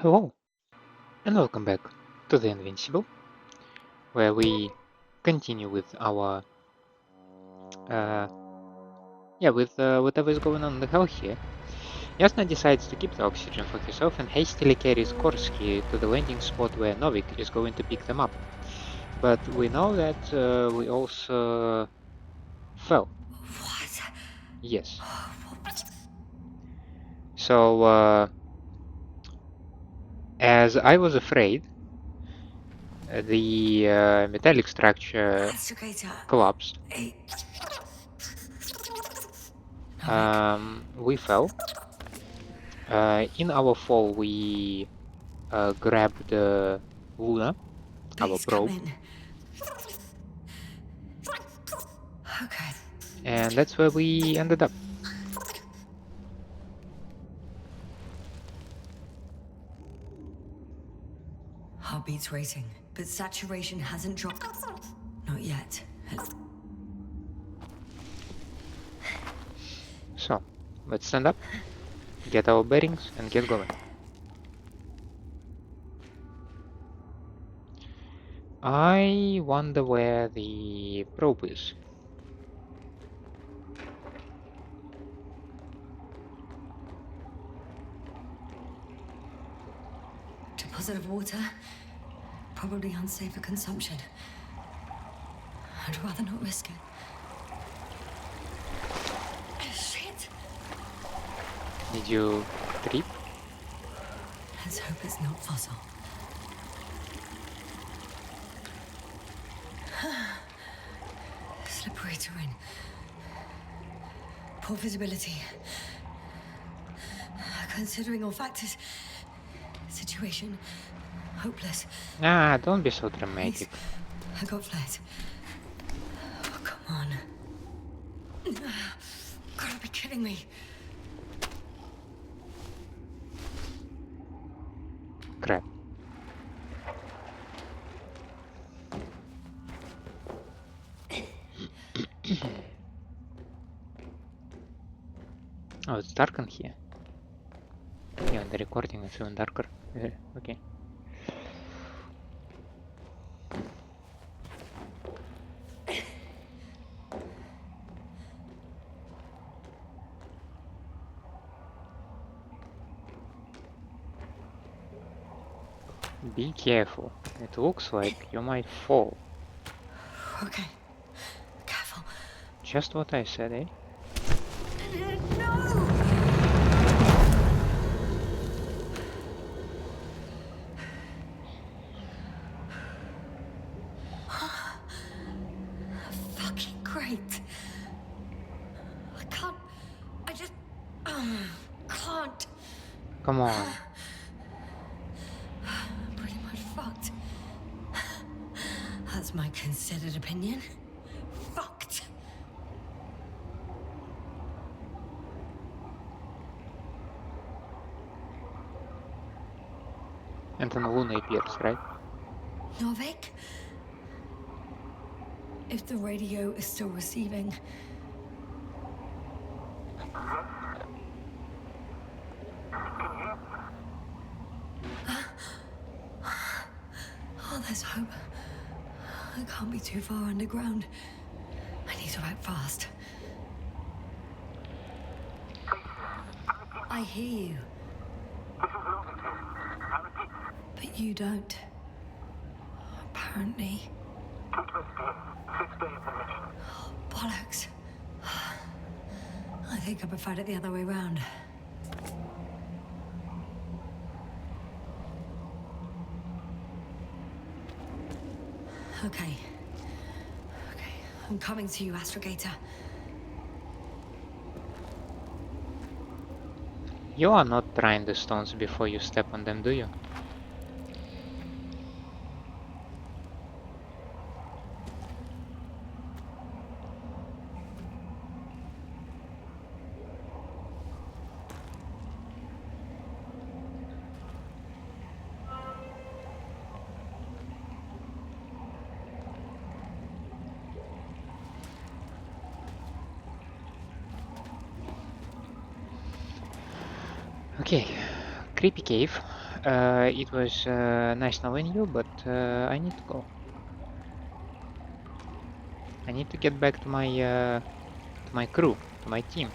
Hello, and welcome back to the Invincible, where we continue with our uh, whatever is going on in the hell here. Yasna decides to keep the oxygen for herself and hastily carries Korsky to the landing spot where Novik is going to pick them up. But we know that we also fell. What? Yes. So, as I was afraid, the metallic structure Astrogator. collapsed. Novik. We fell. In our fall, we grabbed Luna, our Please come probe, in. Okay. and that's where we ended up. Heartbeat's racing, but saturation hasn't dropped. Not yet. So, let's stand up, get our bearings, and get going. I wonder where the probe is. Deposit of water. Probably unsafe for consumption. I'd rather not risk it. Shit! Did you trip? Let's hope it's not fossil. Slippery terrain. Poor visibility. Considering all factors, situation hopeless. Ah, don't be so dramatic. Please, I got flares. Oh, come on. Gotta be kidding me. Crap. Oh, it's dark in here. Yeah, the recording is even darker. Okay. Be careful. It looks like you might fall. Okay. Careful. Just what I said, eh? No! Fucking great. I can't. I just. Can't. Come on. I'm pretty much fucked. That's my considered opinion. Fucked. And then Luna appears, right? Novik? If the radio is still receiving. Oh, there's hope. I can't be too far underground. I need to act fast. I hear you. But you don't. Apparently. Oh, bollocks. I think I preferred it the other way round. Okay. I'm coming to you, Astrogator. You are not trying the stones before you step on them, do you? Okay, creepy cave. It was nice knowing you, but I need to go. I need to get back to my crew, to my team.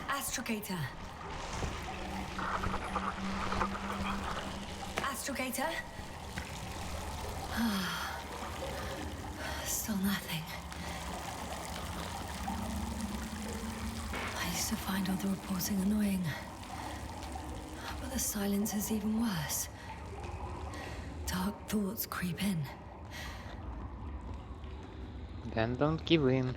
Astrogator. Astrogator? Still nothing. I used to find all the reporting annoying. But the silence is even worse. Dark thoughts creep in. Then don't give in.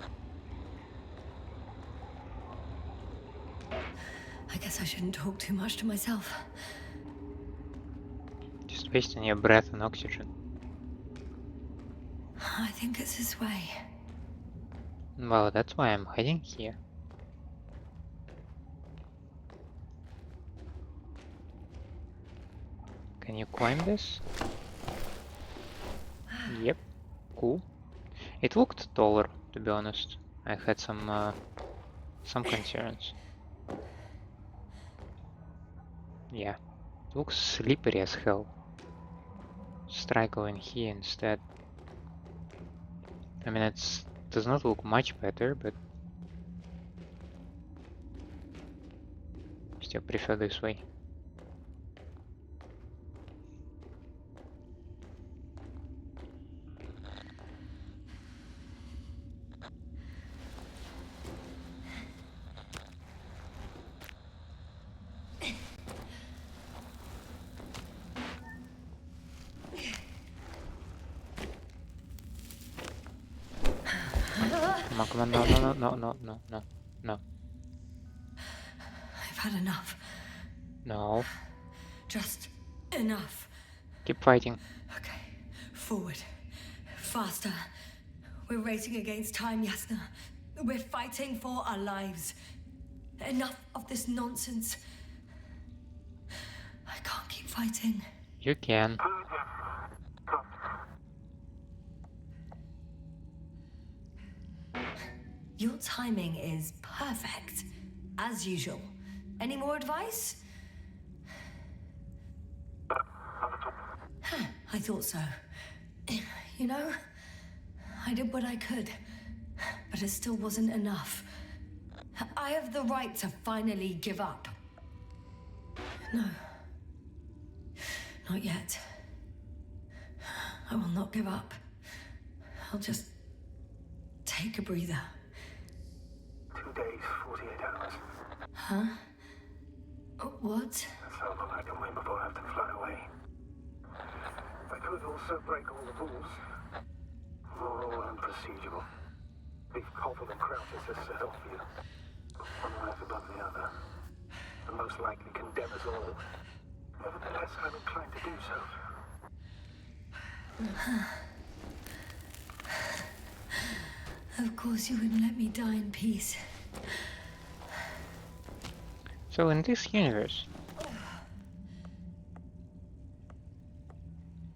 I guess I shouldn't talk too much to myself. Just wasting your breath and oxygen. I think it's this way. Well, that's why I'm hiding here. Can you climb this? Yep, cool. It looked taller, to be honest. I had some concerns. Yeah, it looks slippery as hell. Let's try going here instead. I mean, it does not look much better, but still prefer this way. Come on, no. I've had enough. No. Just enough. Keep fighting. Okay, forward. Faster. We're racing against time, Yasna. We're fighting for our lives. Enough of this nonsense. I can't keep fighting. You can. Your timing is perfect, as usual. Any more advice? I thought so. You know, I did what I could, but it still wasn't enough. I have the right to finally give up. No. Not yet. I will not give up. I'll just take a breather. 2 days, 48 hours. Huh? What? That's how long I can wait before I have to fly away. I could also break all the rules. Moral and procedural. Leave Koval and Krautis as set off you. One life above the other. And most likely condemn us all. Nevertheless, I'm inclined to do so. Of course you wouldn't let me die in peace. So in this universe,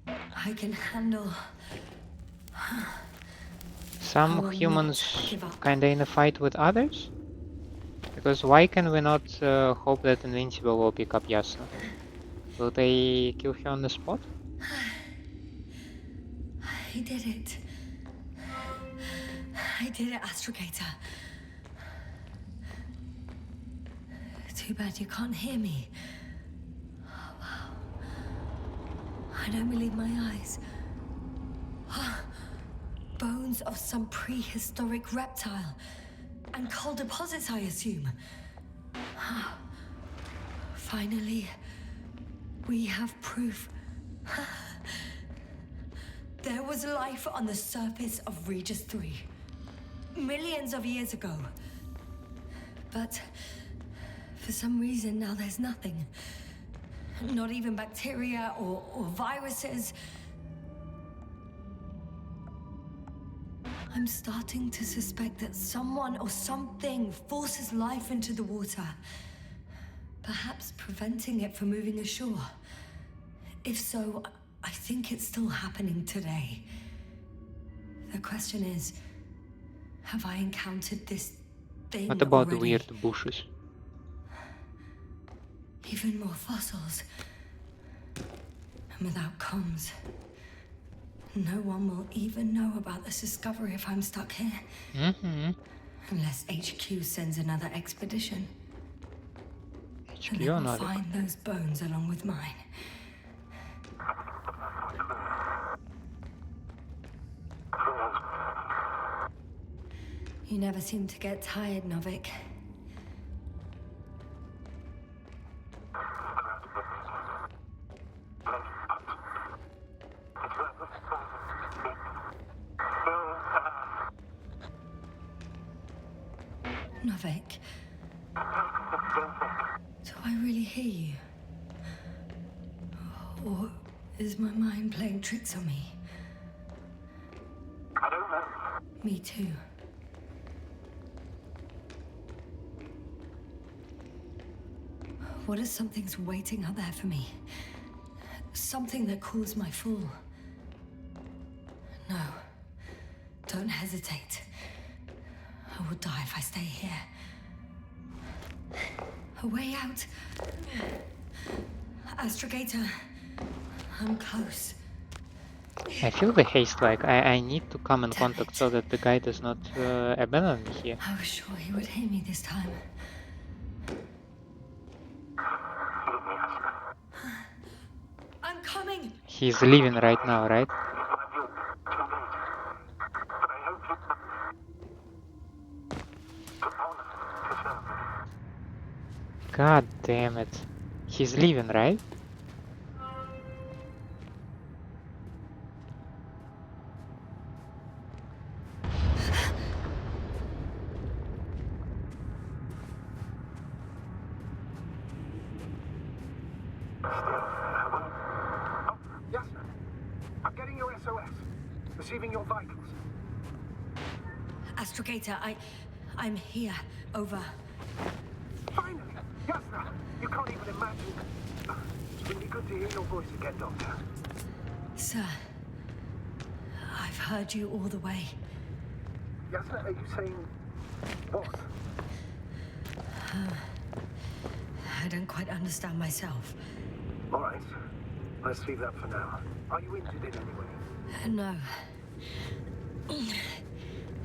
I can handle... I some will humans not give up. kinda in a fight with others? Because why can we not hope that Invincible will pick up Yasna? Will they kill her on the spot? I did it. I did it, Astrogator. Too bad you can't hear me. Oh, wow. I don't believe my eyes. Bones of some prehistoric reptile. And coal deposits, I assume. Finally, we have proof. There was life on the surface of Regis III. Millions of years ago. But for some reason now there's nothing. Not even bacteria or viruses. I'm starting to suspect that someone or something forces life into the water. Perhaps preventing it from moving ashore. If so, I think it's still happening today. The question is, have I encountered this been What about the already. weird bushes? Even more fossils. And without comms, no one will even know about this discovery if I'm stuck here. Mm-hmm. Unless HQ sends another expedition. HQ And they will another. find those bones along with mine. You never seem to get tired, Novik. Novik. Do I really hear you? Or is my mind playing tricks on me? I don't know. Me too. What if something's waiting out there for me? Something that cools my fool. No. Don't hesitate. I will die if I stay here. A way out. Astrogator. I'm close. I feel the haste, like I need to come in contact so that the guy does not abandon me here. I was sure he would hear me this time. I'm coming! He's leaving right now, right? God damn it. He's leaving, right? Yes, sir. I'm getting your SOS. Receiving your vitals. Astrogator, I'm here. Over. Finally! Yes, sir. You can't even imagine. It's really good to hear your voice again, Doctor. Sir, I've heard you all the way. Yes, sir. Are you saying what? I don't quite understand myself. All right. Let's leave that for now. Are you injured in any way? No.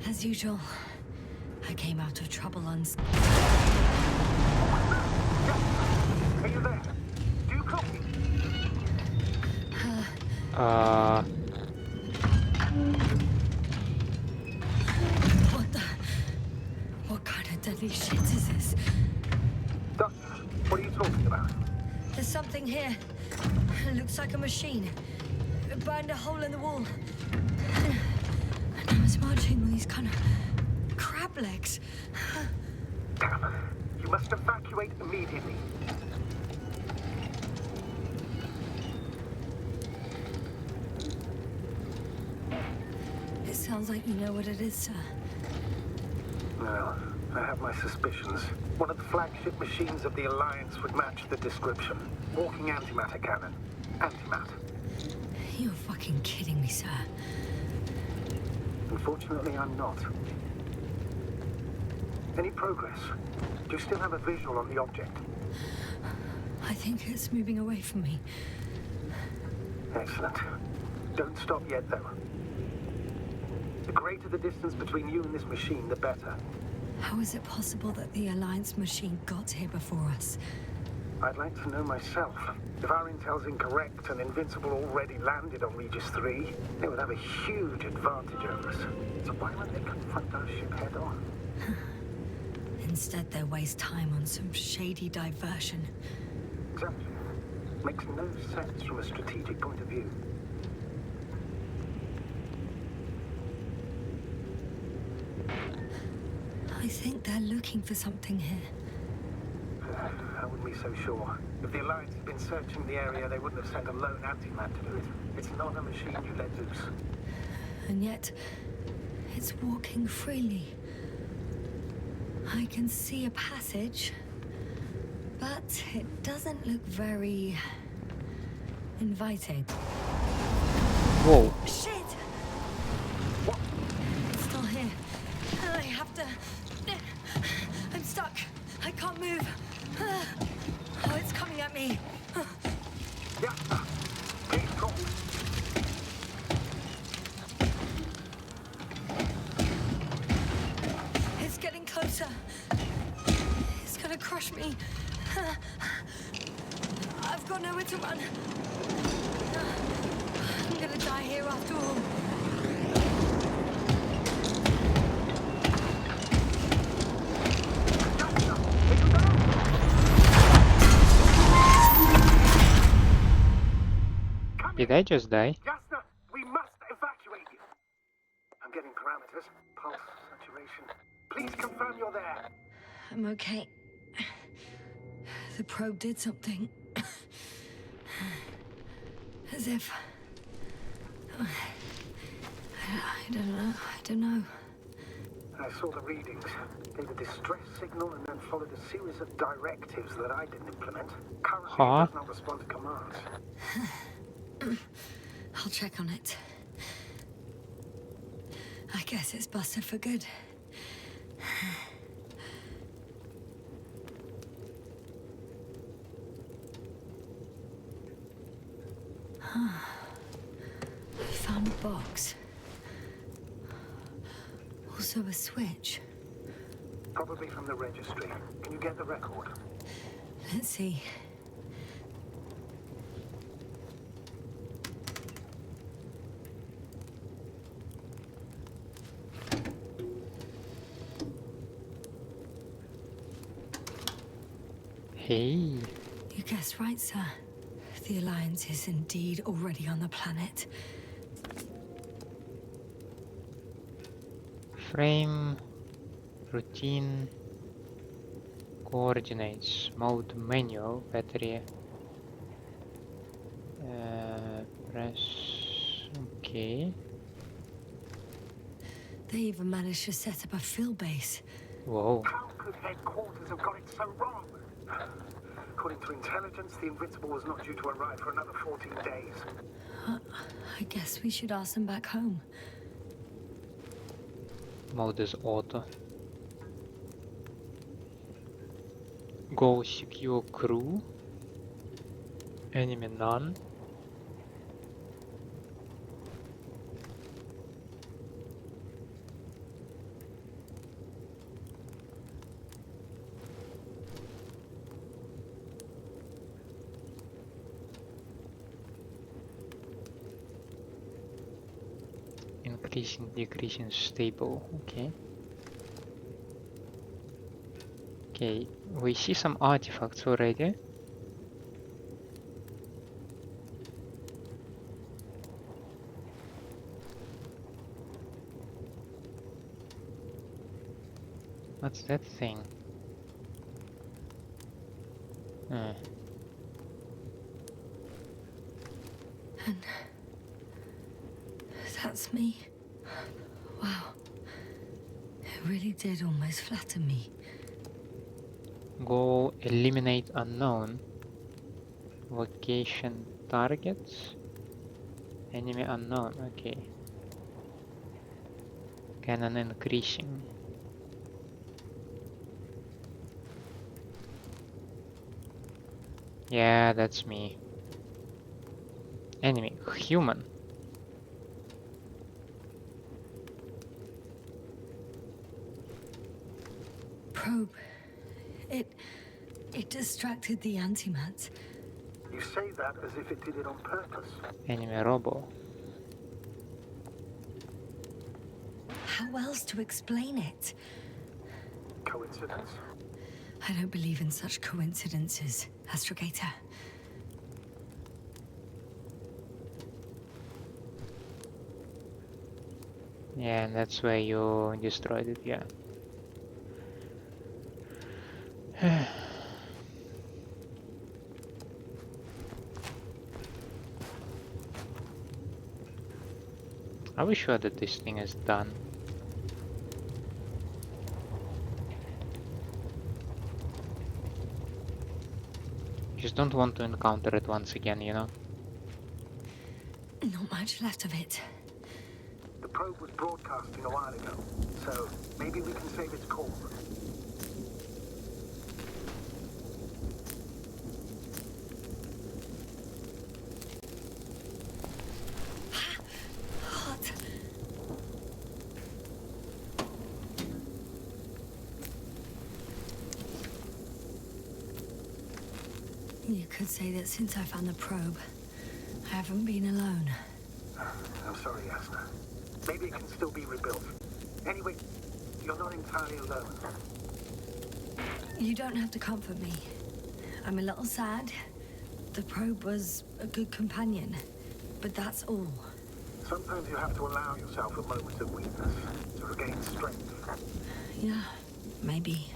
As usual, I came out of trouble on... Are you there? Do you copy? What the... What kind of deadly shit is this? Doctor, what are you talking about? There's something here. It looks like a machine. It burned a hole in the wall. And I was marching with these kind of... crab legs. Damn. You must evacuate immediately. It sounds like you know what it is, sir. Well, I have my suspicions. One of the flagship machines of the Alliance would match the description. Walking antimatter cannon. Antimat. You're fucking kidding me, sir. Unfortunately, I'm not. Any progress? Do you still have a visual on the object? I think it's moving away from me. Excellent. Don't stop yet, though. The greater the distance between you and this machine, the better. How is it possible that the Alliance machine got here before us? I'd like to know myself. If our intel's incorrect and Invincible already landed on Regis III, they would have a huge advantage over us. So why won't they confront our ship head on? Instead, they waste time on some shady diversion. Exactly. Makes no sense from a strategic point of view. I think they're looking for something here. I wouldn't be so sure. If the Alliance had been searching the area, they wouldn't have sent a lone anti-man to do it. It's not a machine you let loose. And yet, it's walking freely. I can see a passage, but it doesn't look very... inviting. Whoa. Shit! What? It's still here. I have to... can't move. Oh, it's coming at me. Yeah. Please talk. It's getting closer. It's gonna crush me. I've got nowhere to run. I'm gonna die here after all. Did I just die? Jasna, we must evacuate you. I'm getting parameters. Pulse, saturation. Please confirm you're there. I'm okay. The probe did something. As if... I don't know. I saw the readings. Gave a distress signal and then followed a series of directives that I didn't implement. Currently, it does not respond to commands. I'll check on it. I guess it's busted for good. I found a box. Also a switch. Probably from the registry. Can you get the record? Let's see. Hey. You guessed right, sir. The Alliance is indeed already on the planet. Frame, routine, coordinates, mode menu, battery, press, okay. They even managed to set up a field base. Whoa. How could headquarters have got it so wrong? According to intelligence, the Invincible was not due to arrive for another 14 days. I guess we should ask them back home. Mode is auto. Go secure crew. Enemy none. Increasing, decreasing, stable. Okay. Okay, we see some artifacts already. What's that thing? And that's me. Wow. It really did almost flatten me. Go eliminate unknown. Location targets. Enemy unknown. Okay. Cannon increasing. Yeah, that's me. Enemy human. Probe. It distracted the antimats. You say that as if it did it on purpose. Enemy robo. How else to explain it? Coincidence? I don't believe in such coincidences, Astrogator. Yeah, and that's where you destroyed it, yeah. Are we sure that this thing is done? Just don't want to encounter it once again, you know? Not much left of it. The probe was broadcasting a while ago, so maybe we can save its call. You could say that since I found the probe, I haven't been alone. I'm sorry, Yasna. Maybe it can still be rebuilt. Anyway, you're not entirely alone. You don't have to comfort me. I'm a little sad. The probe was a good companion, but that's all. Sometimes you have to allow yourself a moment of weakness to regain strength. Yeah, maybe.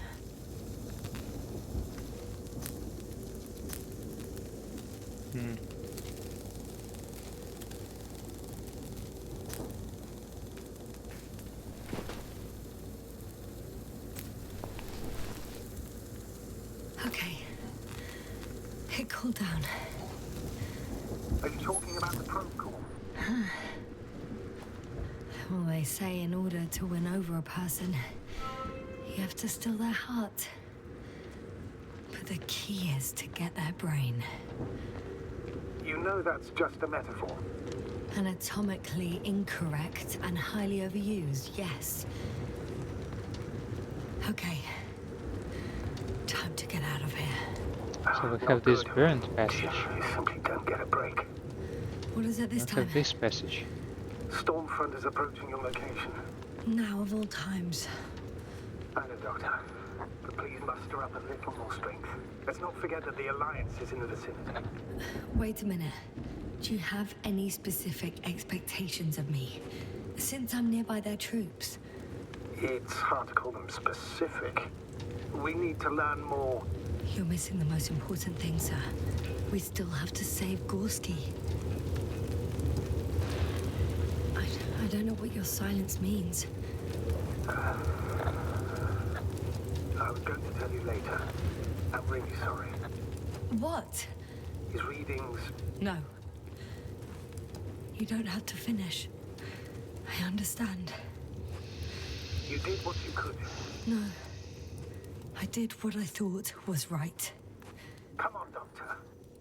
Okay. It cooled down. Are you talking about the probe core? Well, they say in order to win over a person, you have to still their heart. But the key is to get their brain. You know that's just a metaphor. Anatomically incorrect and highly overused, yes. Okay. Time to get out of here. So we Not have this good. burned passage. You simply don't get a break. What is it this We time? have this passage. Stormfront is approaching your location. Now of all times. I know, Doctor. But please muster up a little more strength. Let's not forget that the Alliance is in the vicinity. Wait a minute. Do you have any specific expectations of me? Since I'm nearby their troops. It's hard to call them specific. We need to learn more. You're missing the most important thing, sir. We still have to save Gorski. I don't know what your silence means. I was going to tell you later. I'm really sorry. What? His readings... No. You don't have to finish. I understand. You did what you could. No. I did what I thought was right. Come on, Doctor.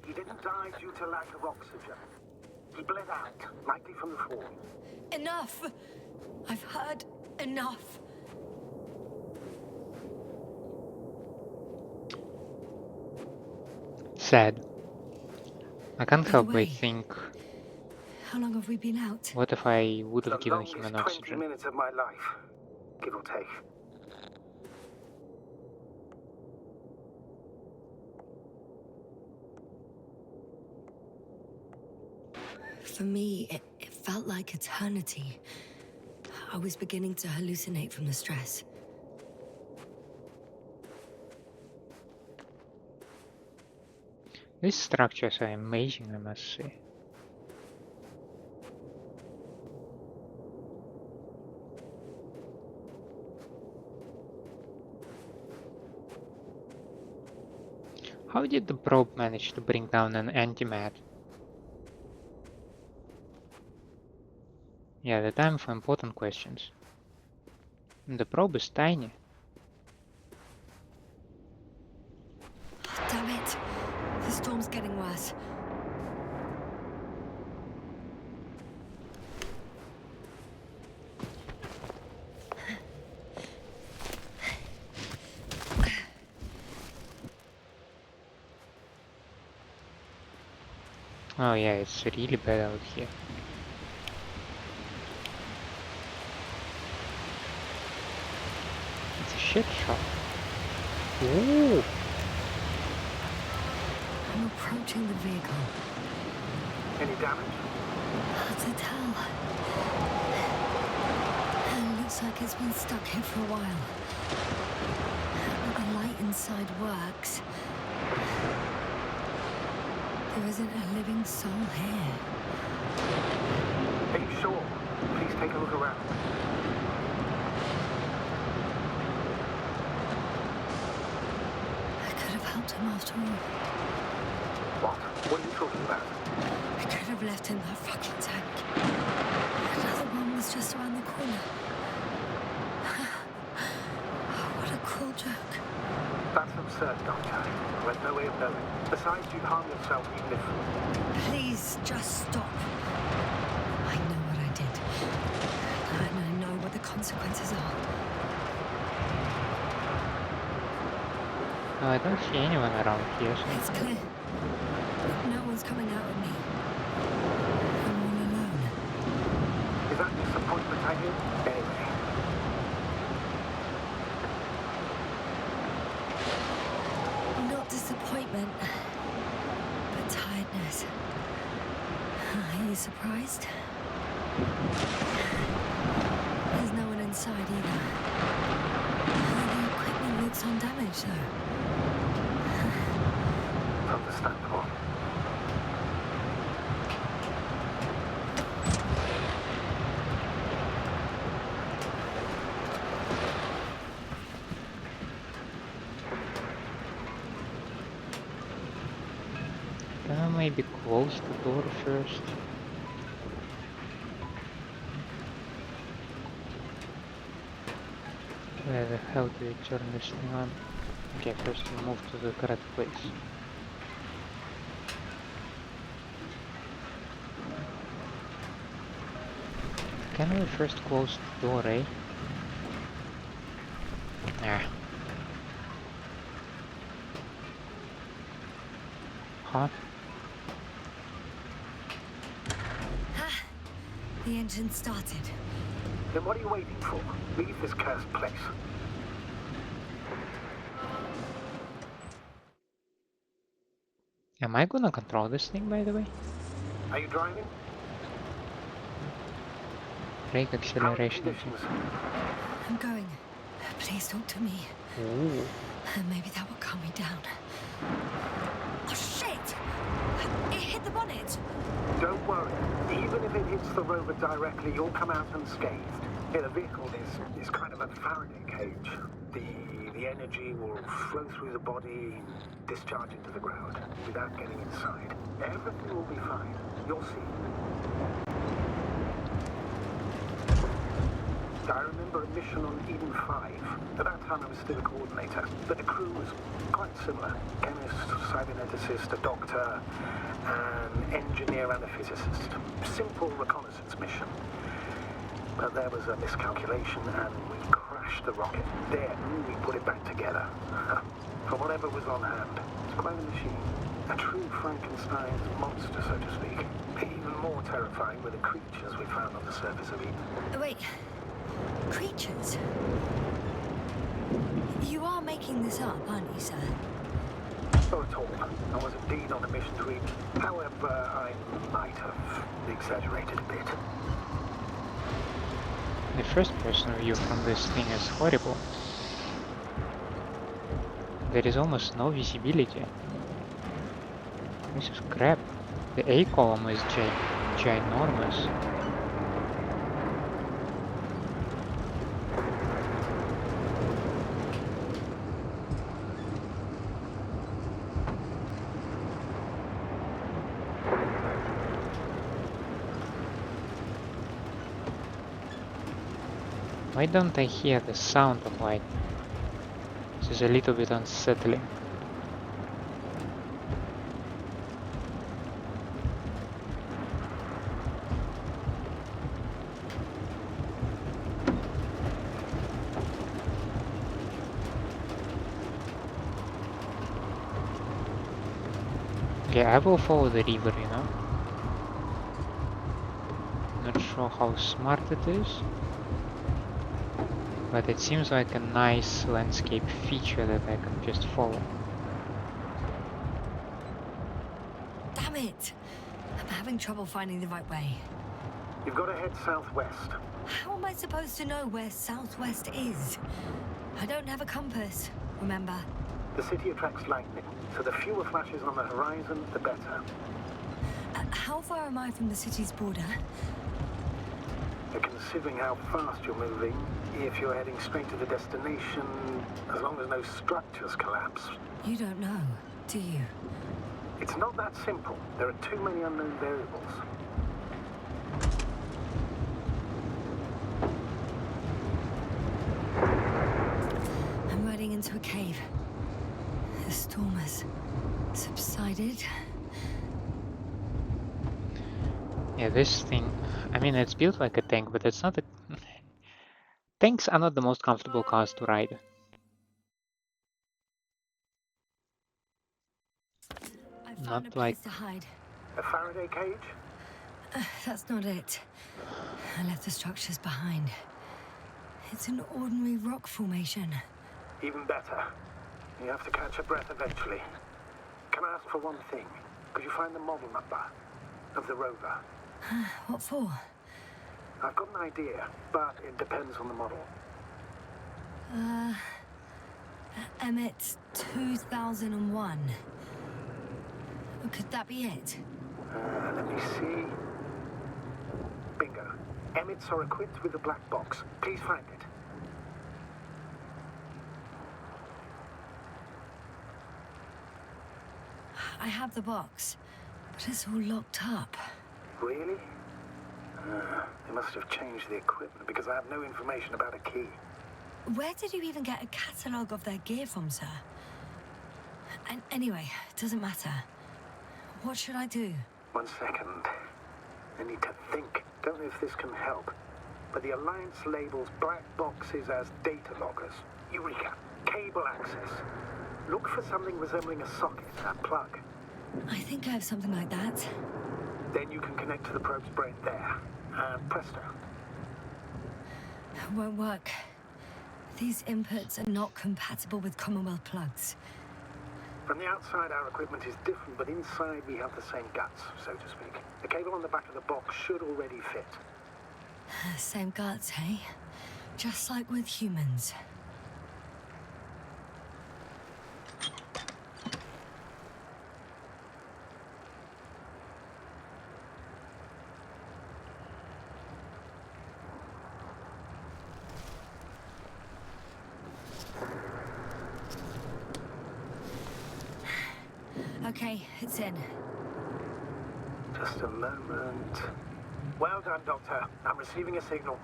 He didn't die due to lack of oxygen. He bled out, likely from the fall. Enough! I've heard enough. Sad. I can't By the help but way, think, How long have we been out? what if I would have The given longest him an 20 oxygen? minutes of my life, give or take. For me, it felt like eternity. I was beginning to hallucinate from the stress. These structures are amazing, I must say. How did the probe manage to bring down an antimat? Yeah, the time for important questions. The probe is tiny. Damn it! The storm's getting worse. Oh yeah, it's really bad out here. It's a shit shot. Ooh! I'm approaching the vehicle. Any damage? Hard to tell. It looks like it's been stuck here for a while. But the light inside works. There isn't a living soul here. Are you sure? Please take a look around. I could have helped him after all. What? What are you talking about? I could have left him that fucking tank. Another one was just around the corner. What a cruel joke. That's absurd, Doctor. There's no way of knowing. Besides, you'd harm yourself even if... Please, just stop. I know what I did. And I know what the consequences are. I don't see anyone around here, so It's clear. No one's coming out at me. I'm all alone. Is that disappointment at you? Anyway. Not disappointment, but tiredness. Are you surprised? There's no one inside either. The equipment looks undamaged, though. Understandable. Can I maybe close the door first? Where the hell do you turn this thing on? Okay, first we move to the correct place. Can we first close the door, eh? Ah. Huh? Ah, the engine started. Then what are you waiting for? Leave this cursed place. Am I gonna control this thing, by the way? Are you driving? Brake How are the acceleration. conditions? I'm going. Please talk to me. Ooh. Maybe that will calm me down. Oh, shit! It hit the bonnet. Don't worry. Even if it hits the rover directly, you'll come out unscathed. Yeah, the vehicle is kind of a Faraday cage. The energy will flow through the body, discharge into the ground, without getting inside. Everything will be fine. You'll see. I remember a mission on Eden 5. At that time I was still a coordinator, but the crew was quite similar. Chemist, cyberneticist, a doctor, an engineer and a physicist. Simple reconnaissance mission. But there was a miscalculation and we crashed the rocket. Then we put it back together. For whatever was on hand. It's quite a machine. A true Frankenstein's monster, so to speak. Even more terrifying were the creatures we found on the surface of Eden. Wait. Creatures? You are making this up, aren't you, sir? Not at all. I was indeed on a mission to Eden. However, I might have exaggerated a bit. The first person view from this thing is horrible. There is almost no visibility. This is crap. The A column is ginormous. Why don't I hear the sound of lightning? This is a little bit unsettling. Okay, I will follow the river, you know. Not sure how smart it is, but it seems like a nice landscape feature that I can just follow. Damn it! I'm having trouble finding the right way. You've got to head southwest. How am I supposed to know where southwest is? I don't have a compass, remember? The city attracts lightning, so the fewer flashes on the horizon, the better. How far am I from the city's border? Considering how fast you're moving, if you're heading straight to the destination, as long as no structures collapse. You don't know, do you? It's not that simple. There are too many unknown variables. I'm riding into a cave. The storm has subsided. Yeah, this thing, I mean, it's built like a tank, but it's not a... Tanks are not the most comfortable cars to ride. I found a Not like... place to hide. A Faraday cage? That's not it. I left the structures behind. It's an ordinary rock formation. Even better. You have to catch your breath eventually. Can I ask for one thing? Could you find the model number of the rover? What for? I've got an idea, but it depends on the model. Emmett 2001. Could that be it? Let me see. Bingo. Emmets are equipped with a black box. Please find it. I have the box, but it's all locked up. Really? They must have changed the equipment because I have no information about a key. Where did you even get a catalogue of their gear from, sir? And anyway, it doesn't matter. What should I do? 1 second. I need to think. Don't know if this can help. But the Alliance labels black boxes as data loggers. Eureka! Cable access. Look for something resembling a socket, a plug. I think I have something like that. Then you can connect to the probe's brain there. And presto. Won't work. These inputs are not compatible with Commonwealth plugs. From the outside, our equipment is different, but inside we have the same guts, so to speak. The cable on the back of the box should already fit. Same guts, hey? Just like with humans. Okay, it's in. Just a moment. Well done, Doctor. I'm receiving a signal.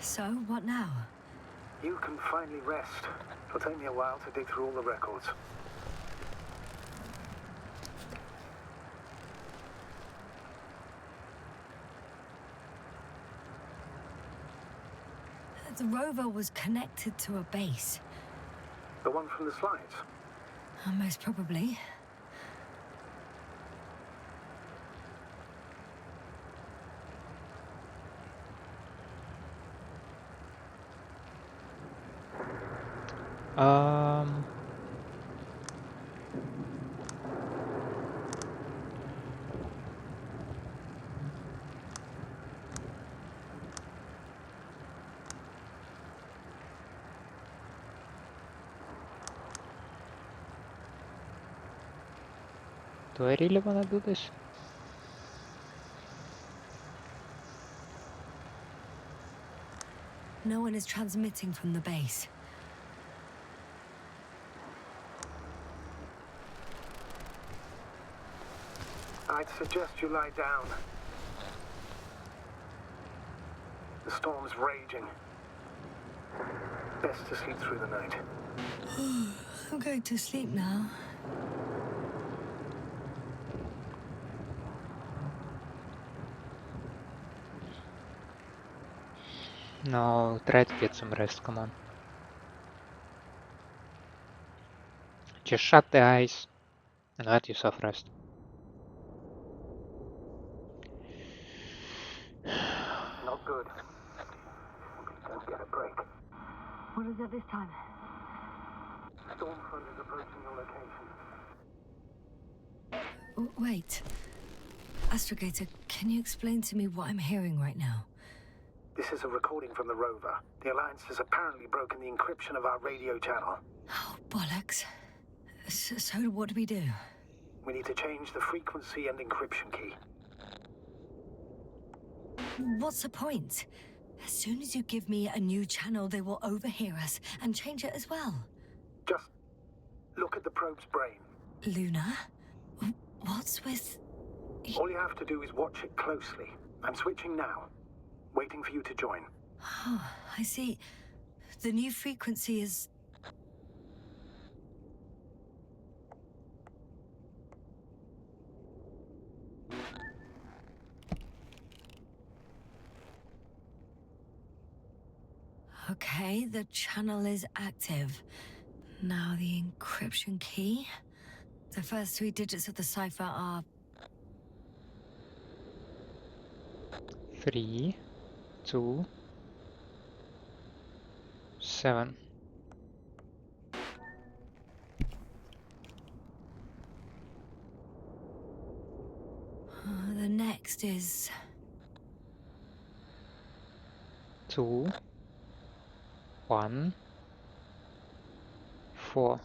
So, what now? You can finally rest. It'll take me a while to dig through all the records. The rover was connected to a base. The one from the slides? Most probably. Do I really want to do this? No one is transmitting from the base. I'd suggest you lie down. The storm's raging. Best to sleep through the night. I'm going to sleep now. No, try to get some rest, come on. Just shut the eyes and let yourself rest. Not good. Don't get a break. What is it this time? Storm front is approaching your location. Wait. Astrogator, can you explain to me what I'm hearing right now? This is a recording from the rover. The Alliance has apparently broken the encryption of our radio channel. Oh, bollocks. So what do we do? We need to change the frequency and encryption key. What's the point? As soon as you give me a new channel, they will overhear us and change it as well. Just look at the probe's brain. Luna? What's with... All you have to do is watch it closely. I'm switching now. Waiting for you to join. Oh, I see. The new frequency is... Okay, the channel is active. Now the encryption key. The first 3 digits of the cipher are 3, 2, 7. the next is 2, 1, 4.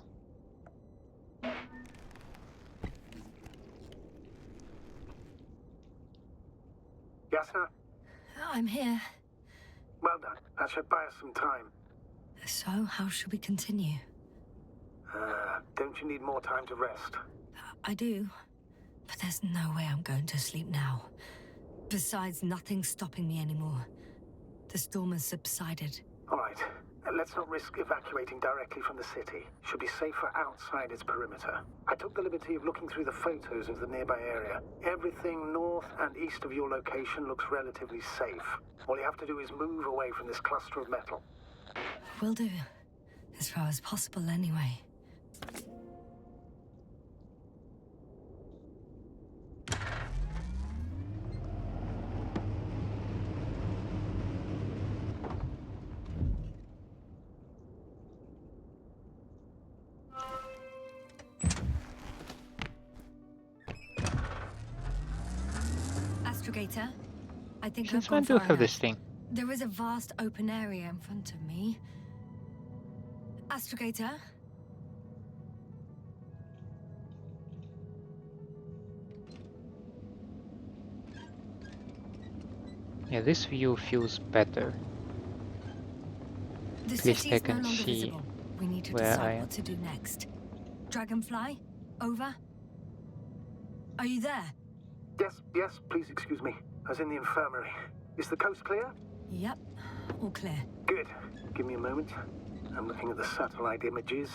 Yasna, I'm here. well done. That should buy us some time. So, how should we continue? Don't you need more time to rest? I do, but there's no way I'm going to sleep now. Besides, nothing's stopping me anymore. The storm has subsided. All right. Let's not risk evacuating directly from the city. Should be safer outside its perimeter. I took the liberty of looking through the photos of the nearby area. Everything north and east of your location looks relatively safe. All you have to do is move away from this cluster of metal. Will do. As far as possible, anyway. Astrogator, I think Since I've when gone do you far have this enough. thing? There is a vast open area in front of me. Astrogator? Yeah, this view feels better. The At least city I is no can longer see visible. We need to where I decide am. what to do next. Dragonfly? Over? Are you there? Yes, please excuse me. I was in the infirmary. Is the coast clear? Yep. All clear. Good. Give me a moment. I'm looking at the satellite images.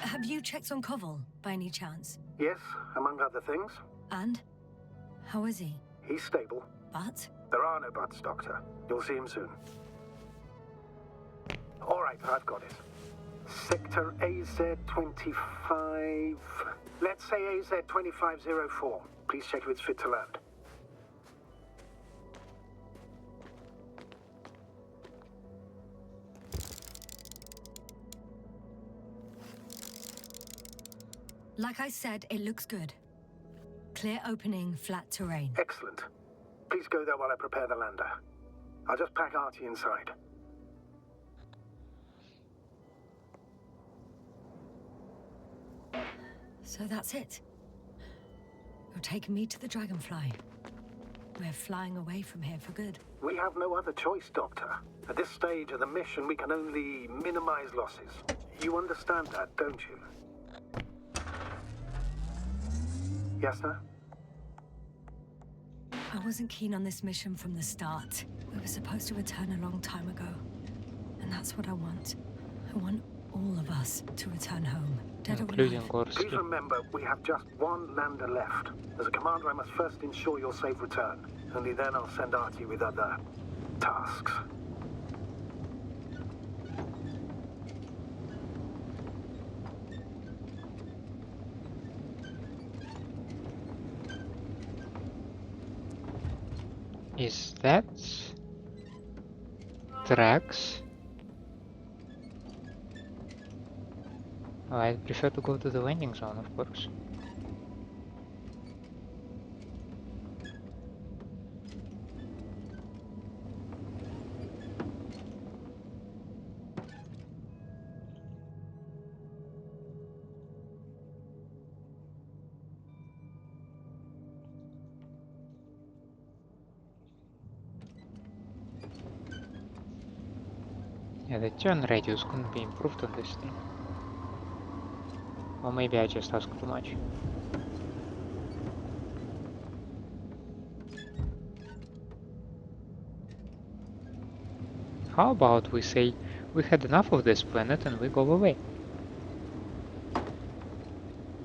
Have you checked on Koval, by any chance? Yes, among other things. And? How is he? He's stable. But? There are no buts, Doctor. You'll see him soon. All right, I've got it. Sector AZ-25... Let's say AZ-2504. Please check if it's fit to land. Like I said, it looks good. Clear opening, flat terrain. Excellent. Please go there while I prepare the lander. I'll just pack Artie inside. So that's it. You're taking me to the Dragonfly. We're flying away from here for good. We have no other choice, Doctor. At this stage of the mission, we can only minimize losses. You understand that, don't you? Yes, sir? I wasn't keen on this mission from the start. We were supposed to return a long time ago. And that's what I want. I want all of us to return home, dead or Including alive. Please Gorski. remember, we have just one lander left. As a commander, I must first ensure your safe return. Only then I'll send Artie with other tasks. Is that Drax? Oh, I'd prefer to go to the landing zone, of course. Yeah, the turn radius couldn't be improved on this thing. Or maybe I just asked too much. How about we say we had enough of this planet and we go away?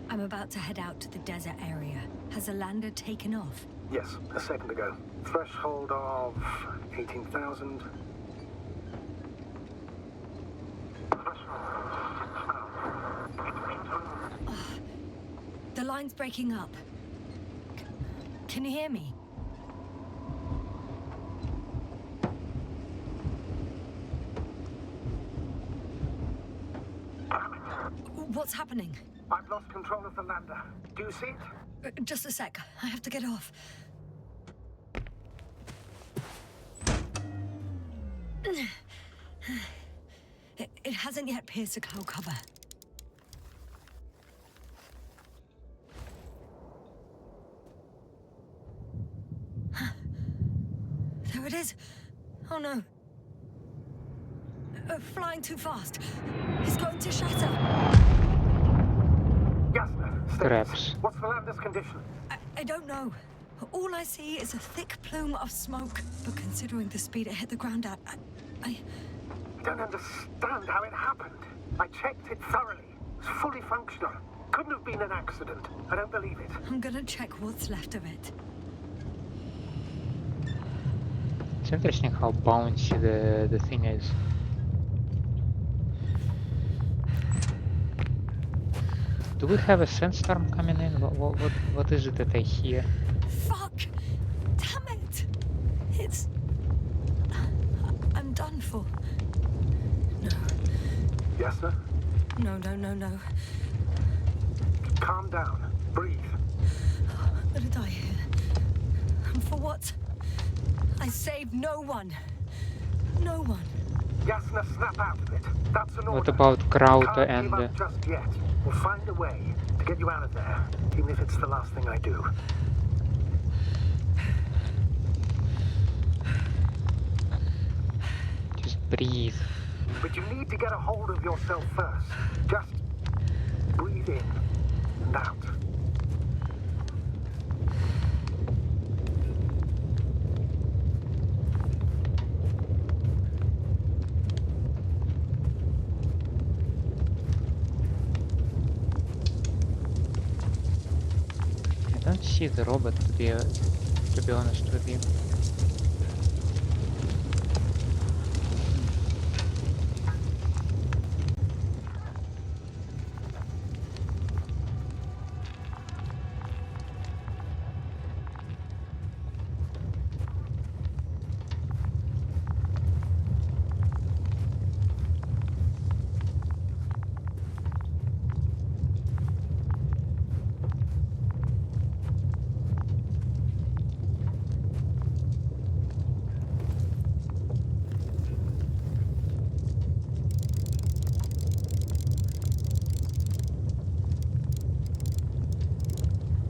I'm about to head out to the desert area. Has a lander taken off? Yes, a second ago. Threshold of 18,000. line's breaking up. Can you hear me? What's happening? I've lost control of the lander. Do you see it? Just a sec. I have to get off. It hasn't yet pierced the cloud cover. There it is. Oh no. Flying too fast. He's going to shatter. Jasna, stay. Perhaps. What's the lander's condition? I don't know. All I see is a thick plume of smoke. But considering the speed it hit the ground at, I don't understand how it happened. I checked it thoroughly. It's fully functional. Couldn't have been an accident. I don't believe it. I'm gonna check what's left of it. It's interesting how bouncy the thing is. Do we have a sandstorm coming in? What is it that I hear? Fuck! Damn it! It's... I'm done for. No. Jasna? No. Calm down. Breathe. I'm gonna die here. And for what? I saved no one. No one. Jasna, snap out of it. That's an order. What about Kraut Can't and... give up just yet. We'll find a way to get you out of there, even if it's the last thing I do. Just breathe. But you need to get a hold of yourself first. Just breathe in and out. I don't see the robot, to be honest with you.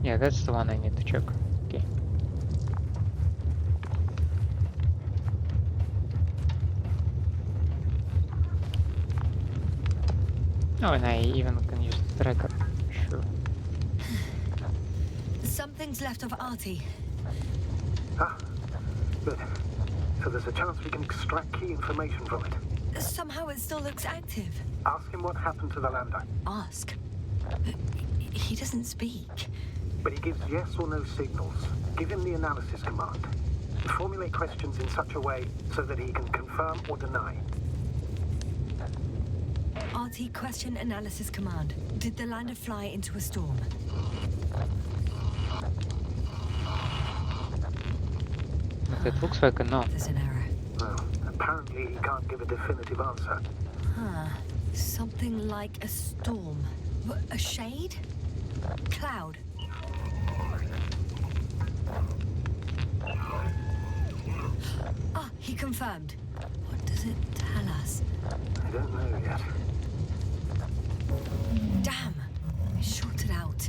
Yeah, that's the one I need to check. Okay. Oh, and I even can use the tracker. Sure. Something's left of Artie. Ah, good. So there's a chance we can extract key information from it. Somehow it still looks active. Ask him what happened to the lander. Ask. He doesn't speak. But he gives yes or no signals. Give him the analysis command. Formulate questions in such a way so that he can confirm or deny. RT question analysis command. Did the lander fly into a storm? It looks like a no. There's an error. Well, apparently he can't give a definitive answer. Huh. Something like a storm. A shade? Cloud. Ah, he confirmed. What does it tell us? I don't know yet. Damn! I shorted out.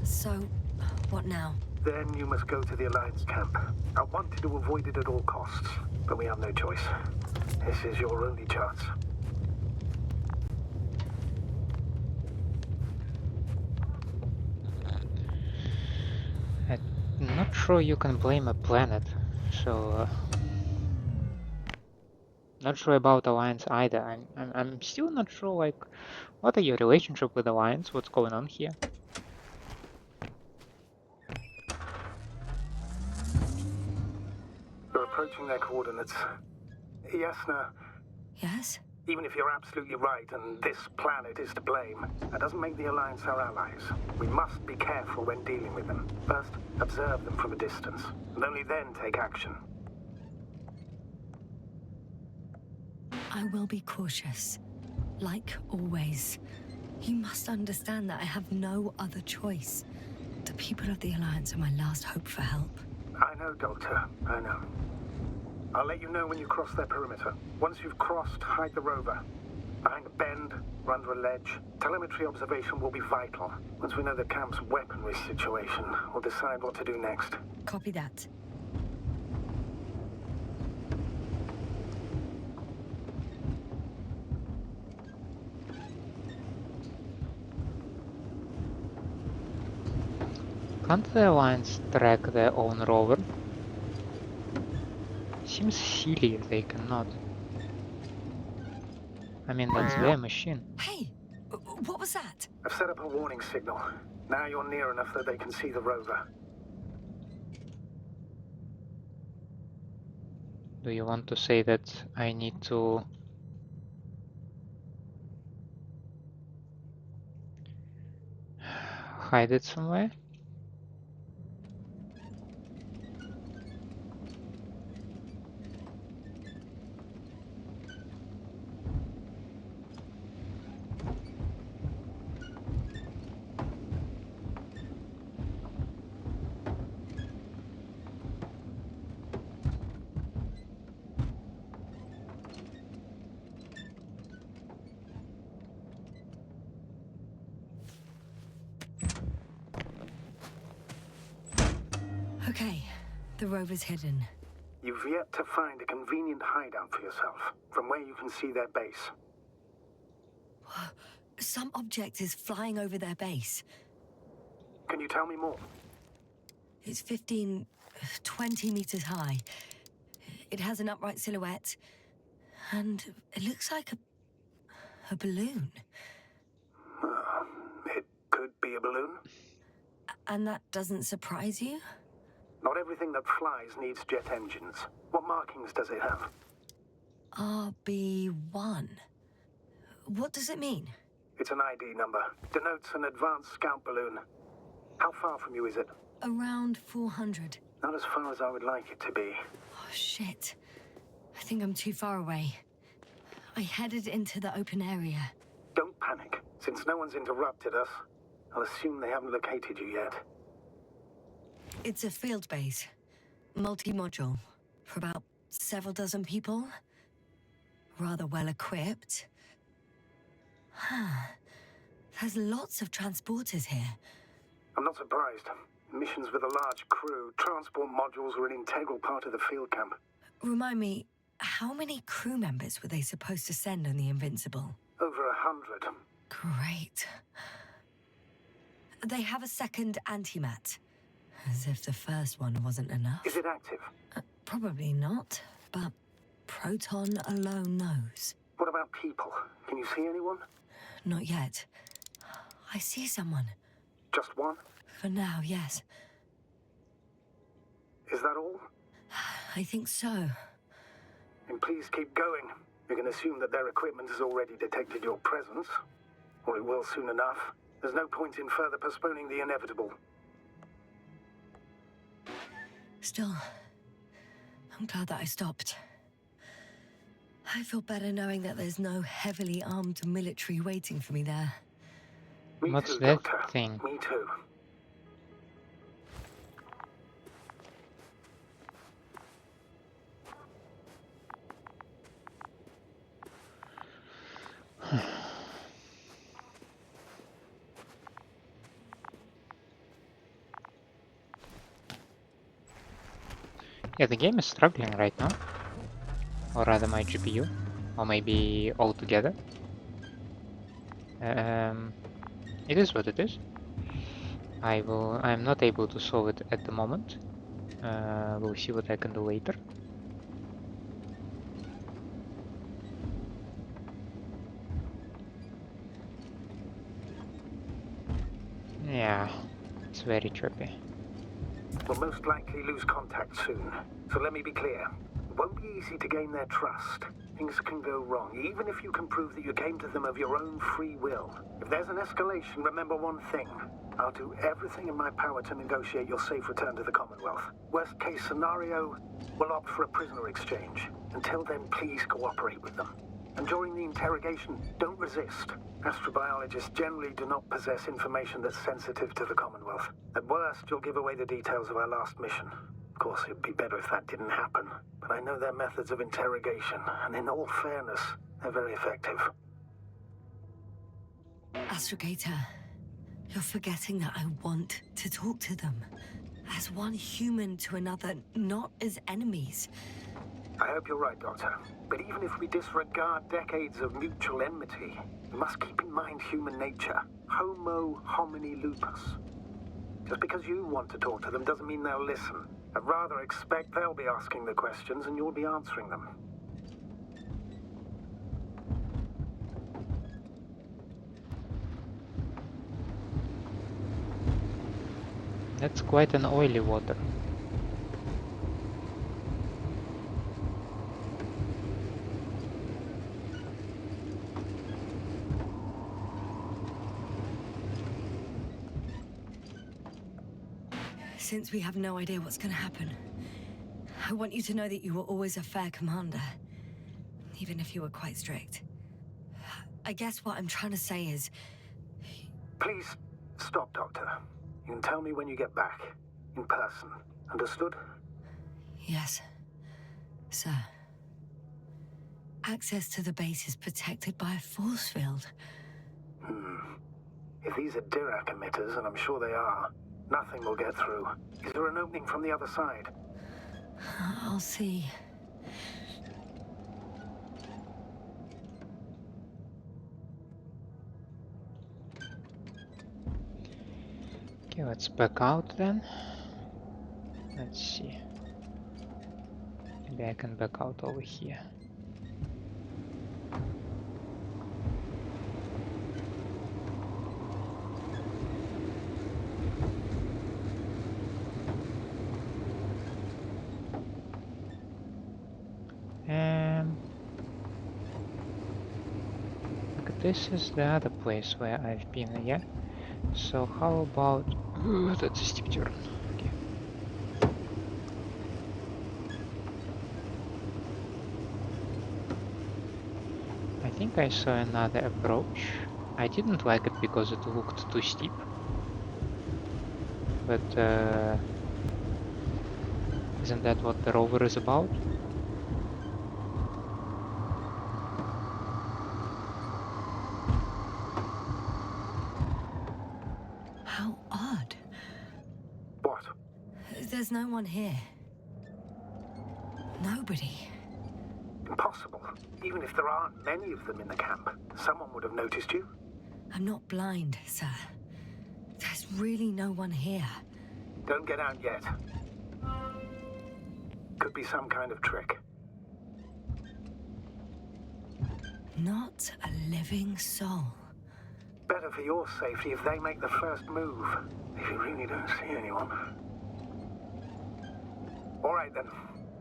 So, what now? Then you must go to the Alliance camp. I wanted to avoid it at all costs, but we have no choice. This is your only chance. I'm not sure you can blame a planet, so not sure about Alliance either. I'm still not sure, like, what are your relationship with Alliance? What's going on here? We're approaching their coordinates. Jasna, Yes? Even if you're absolutely right and this planet is to blame, that doesn't make the Alliance our allies. We must be careful when dealing with them. First, observe them from a distance, and only then take action. I will be cautious. Like always. You must understand that I have no other choice. The people of the Alliance are my last hope for help. I know, Doctor. I know. I'll let you know when you cross their perimeter. Once you've crossed, hide the rover. Behind a bend, or under a ledge. Telemetry observation will be vital. Once we know the camp's weaponry situation, we'll decide what to do next. Copy that. Can't the Alliance track their own rover? Seems silly if they cannot. I mean, that's their machine. Hey! What was that? I've set up a warning signal. Now you're near enough that they can see the rover. Do you want to say that I need to hide it somewhere? Okay, the rover's hidden. You've yet to find a convenient hideout for yourself, from where you can see their base. Some object is flying over their base. Can you tell me more? It's 15, 20 meters high. It has an upright silhouette, and it looks like a balloon. It could be a balloon. And that doesn't surprise you? Not everything that flies needs jet engines. What markings does it have? RB1. What does it mean? It's an ID number. Denotes an advanced scout balloon. How far from you is it? Around 400. Not as far as I would like it to be. Oh, shit. I think I'm too far away. I headed into the open area. Don't panic. Since no one's interrupted us, I'll assume they haven't located you yet. It's a field base. Multi-module. For about several dozen people. Rather well equipped. There's lots of transporters here. I'm not surprised. Missions with a large crew, transport modules were an integral part of the field camp. Remind me, how many crew members were they supposed to send on the Invincible? Over 100. Great. They have a second antimat. As if the first one wasn't enough. Is it active? Probably not, but Proton alone knows. What about people? Can you see anyone? Not yet. I see someone. Just one? For now, yes. Is that all? I think so. Then please keep going. You can assume that their equipment has already detected your presence. Or it will soon enough. There's no point in further postponing the inevitable. Still, I'm glad that I stopped. I feel better knowing that there's no heavily armed military waiting for me there. Me What's too, that Doctor. thing? Me too. Yeah, the game is struggling right now. Or rather my GPU. Or maybe all together. It is what it is. I'm not able to solve it at the moment. We'll see what I can do later. Yeah, it's very trippy. We'll most likely lose contact soon. So let me be clear. It won't be easy to gain their trust. Things can go wrong, even if you can prove that you came to them of your own free will. If there's an escalation, remember one thing. I'll do everything in my power to negotiate your safe return to the Commonwealth. Worst case scenario, we'll opt for a prisoner exchange. Until then, please cooperate with them. And during the interrogation, don't resist. Astrobiologists generally do not possess information that's sensitive to the Commonwealth. At worst, you'll give away the details of our last mission. Of course, it'd be better if that didn't happen. But I know their methods of interrogation, and in all fairness, they're very effective. Astrogator, you're forgetting that I want to talk to them. As one human to another, not as enemies. I hope you're right, Doctor. But even if we disregard decades of mutual enmity, we must keep in mind human nature. Homo homini lupus. Just because you want to talk to them doesn't mean they'll listen. I'd rather expect they'll be asking the questions and you'll be answering them. That's quite an oily water. Since we have no idea what's gonna happen, I want you to know that you were always a fair commander, even if you were quite strict. I guess what I'm trying to say is... Please, stop, Doctor. You can tell me when you get back. In person. Understood? Yes, sir. Access to the base is protected by a force field. If these are Dirac emitters, and I'm sure they are, nothing will get through. Is there an opening from the other side? I'll see. Okay, let's back out then. Let's see. Maybe I can back out over here. Look, this is the other place where I've been, yeah? So how about... Ooh, that's a steep turn. Okay. I think I saw another approach. I didn't like it because it looked too steep. But isn't that what the rover is about? How odd. What? There's no one here. Nobody. Impossible. Even if there aren't many of them in the camp, someone would have noticed you. I'm not blind, sir. There's really no one here. Don't get out yet. Could be some kind of trick. Not a living soul. Better for your safety if they make the first move. If you really don't see anyone. All right then.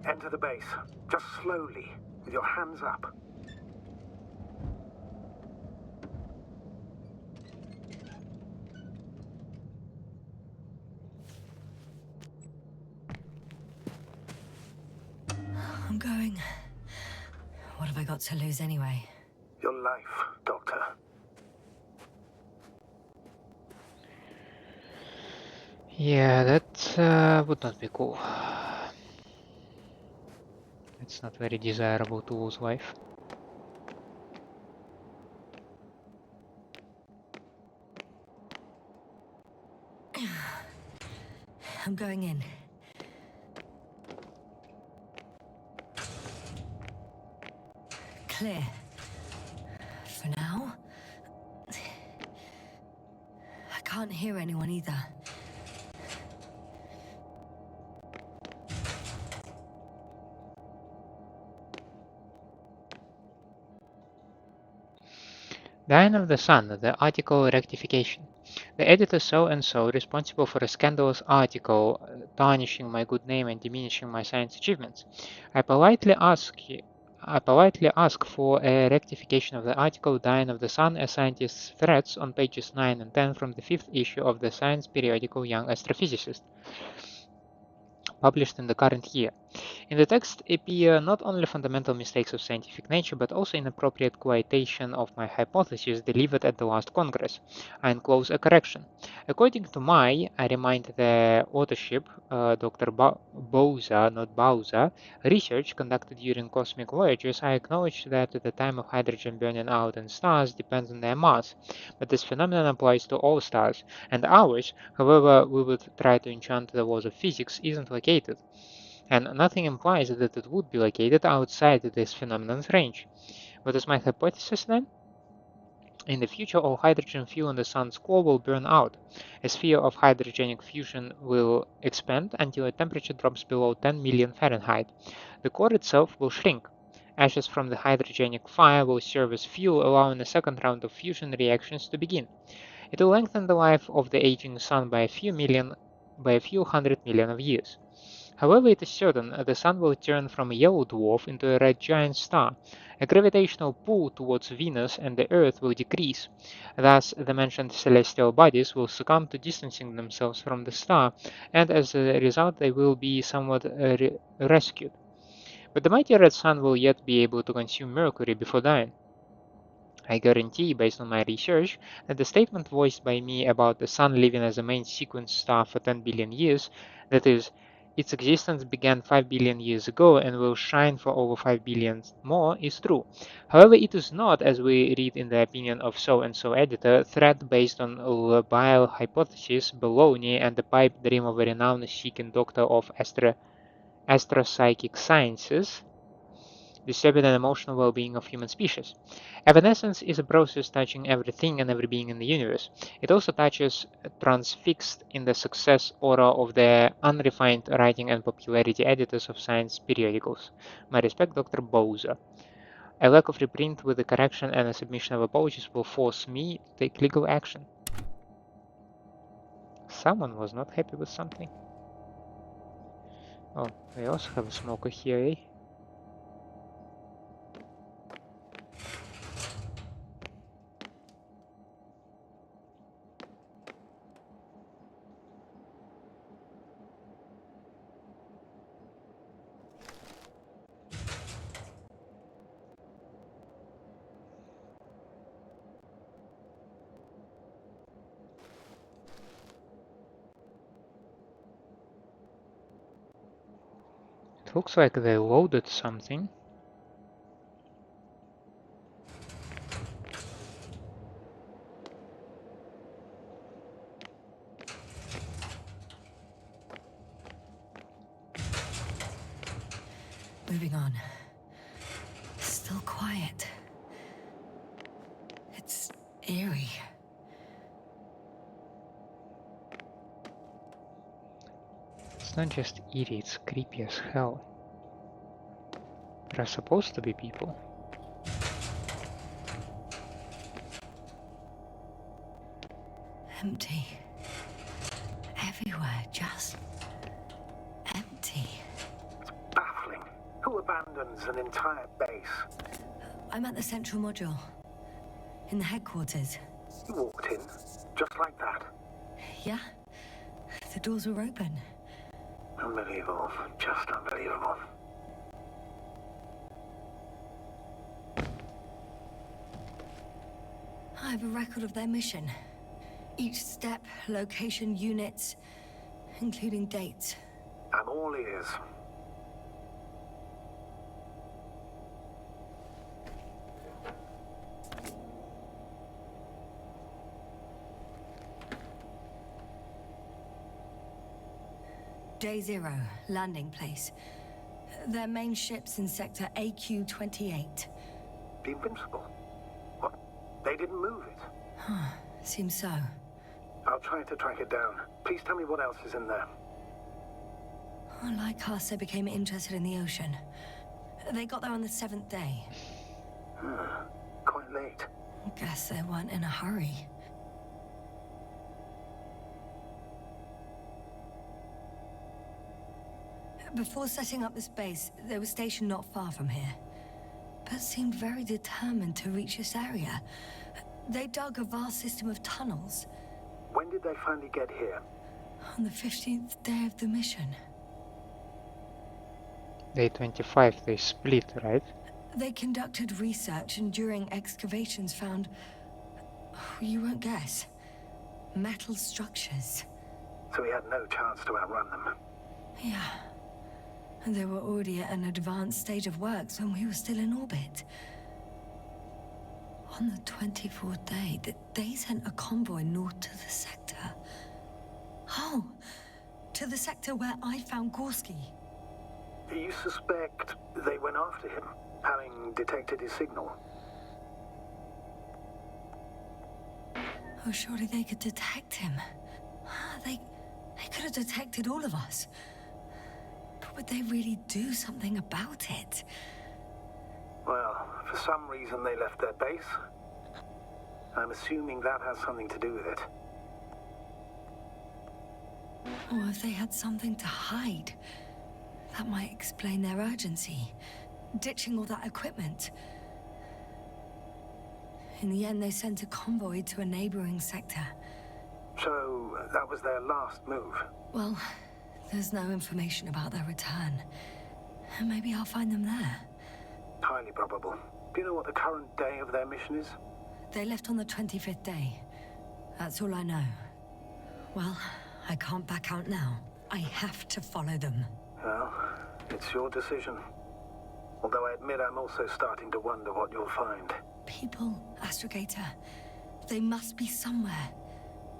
Enter the base. Just slowly, with your hands up. I'm going. What have I got to lose anyway? Your life, Doctor. Yeah, that would not be cool. It's not very desirable to lose life. I'm going in. Clear. For now. I can't hear anyone either. Diane of the Sun, the article rectification. The editor so-and-so responsible for a scandalous article tarnishing my good name and diminishing my science achievements. I politely ask I politely ask for a rectification of the article Dying of the Sun, a Scientist's Threats on pages 9 and 10 from the 5th issue of the science periodical Young Astrophysicist, published in the current year. In the text appear not only fundamental mistakes of scientific nature, but also inappropriate quotation of my hypothesis delivered at the last Congress. I enclose a correction. According to I remind the authorship, Dr. Bouza, not Bauza, research conducted during cosmic voyages, I acknowledge that the time of hydrogen burning out in stars depends on their mass, but this phenomenon applies to all stars, and ours, however we would try to enchant the laws of physics, isn't located, and nothing implies that it would be located outside this phenomenon's range. What is my hypothesis then? In the future, all hydrogen fuel in the sun's core will burn out. A sphere of hydrogenic fusion will expand until a temperature drops below 10 million Fahrenheit. The core itself will shrink. Ashes from the hydrogenic fire will serve as fuel, allowing a second round of fusion reactions to begin. It will lengthen the life of the aging sun by a few hundred million of years. However, it is certain the Sun will turn from a yellow dwarf into a red giant star. A gravitational pull towards Venus and the Earth will decrease. Thus, the mentioned celestial bodies will succumb to distancing themselves from the star, and as a result, they will be somewhat rescued. But the mighty red sun will yet be able to consume Mercury before dying. I guarantee, based on my research, that the statement voiced by me about the Sun living as a main sequence star for 10 billion years, that is, its existence began 5 billion years ago and will shine for over 5 billion more, is true. However, it is not, as we read in the opinion of so-and-so editor, threat based on labile hypothesis, baloney, and the pipe dream of a renown-seeking doctor of astropsychic sciences, disturbing the emotional well-being of human species. Evanescence is a process touching everything and every being in the universe. It also touches transfixed in the success aura of the unrefined writing and popularity editors of science periodicals. My respect, Dr. Bowser. A lack of reprint with the correction and a submission of apologies will force me to take legal action. Someone was not happy with something. Oh, we also have a smoker here, eh? It looks like they loaded something. Moving on. Still quiet. It's eerie. It's not just eerie, it's creepy as hell. There are supposed to be people. Empty. Everywhere, just empty. Baffling. Who abandons an entire base? I'm at the central module. In the headquarters. You walked in, just like that. Yeah? The doors were open. Unbelievable. Just unbelievable. I have a record of their mission. Each step, location, units, including dates. I'm all ears. Day 0, landing place. Their main ship's in sector AQ-28. The Invincible? What? They didn't move it? Seems so. I'll try to track it down. Please tell me what else is in there. Like us, they became interested in the ocean. They got there on the 7th day. Quite late. Guess they weren't in a hurry. Before setting up this base, they were stationed not far from here. but seemed very determined to reach this area. They dug a vast system of tunnels. When did they finally get here? On the 15th day of the mission. Day 25, they split, right? They conducted research and during excavations found, you won't guess, metal structures. So we had no chance to outrun them. Yeah. And they were already at an advanced stage of works when we were still in orbit. On the 24th day, they sent a convoy north to the sector. Oh, to the sector where I found Gorski. Do you suspect they went after him, having detected his signal? Oh, surely they could detect him. They could have detected all of us. But would they really do something about it? Well, for some reason they left their base. I'm assuming that has something to do with it. Or if they had something to hide. That might explain their urgency. Ditching all that equipment. In the end, they sent a convoy to a neighboring sector. So, that was their last move? Well, there's no information about their return. Maybe I'll find them there. Highly probable. Do you know what the current day of their mission is? They left on the 25th day. That's all I know. Well, I can't back out now. I have to follow them. Well, it's your decision. Although I admit I'm also starting to wonder what you'll find. People, Astrogator. They must be somewhere.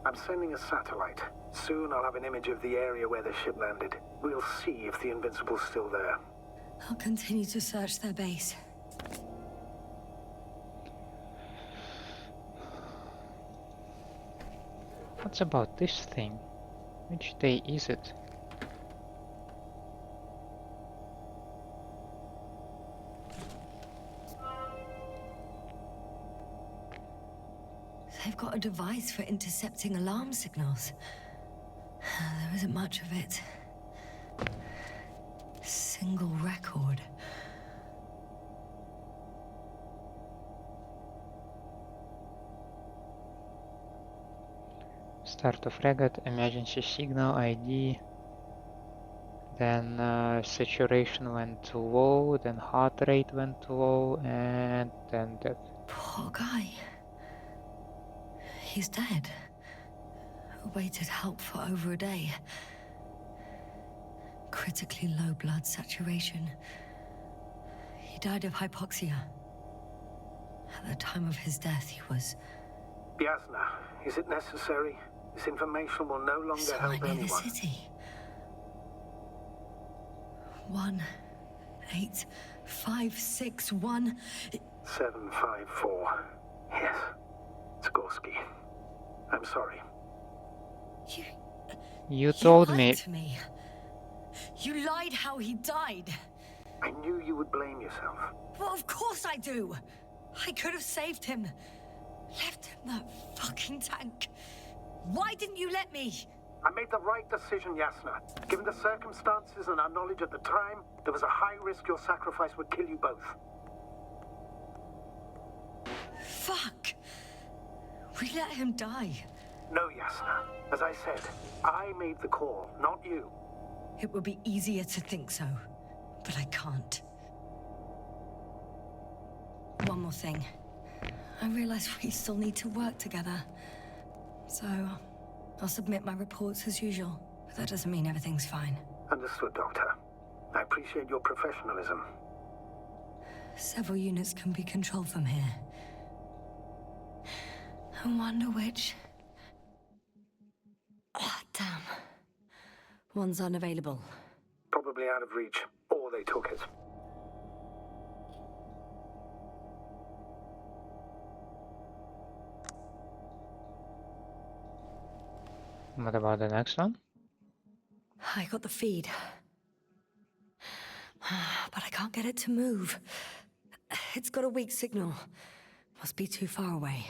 I'm sending a satellite. Soon I'll have an image of the area where the ship landed. We'll see if the Invincible's still there. I'll continue to search their base. What's about this thing? Which day is it? They've got a device for intercepting alarm signals. There isn't much of it. Single record. Start of frigate, emergency signal, ID. Then saturation went low, then heart rate went low, and then death. Poor guy. He's dead. Waited help for over a day. Critically low blood saturation. He died of hypoxia. At the time of his death, he was... Yasna, is it necessary? This information will no longer somewhere help near anyone. the city. 18561. 754. Yes. Skorsky. I'm sorry. You told lied me. to me. You lied how he died. I knew you would blame yourself. Well, of course I do. I could have saved him. Left him that fucking tank. Why didn't you let me? I made the right decision, Yasna. Given the circumstances and our knowledge at the time, there was a high risk your sacrifice would kill you both. Fuck. We let him die. No, Yasna. As I said, I made the call, not you. It would be easier to think so, but I can't. One more thing. I realize we still need to work together. So, I'll submit my reports as usual, but that doesn't mean everything's fine. Understood, Doctor. I appreciate your professionalism. Several units can be controlled from here. I wonder which... Ah, damn. One's unavailable. Probably out of reach, or they took it. What about the next one? I got the feed. But I can't get it to move. It's got a weak signal. Must be too far away.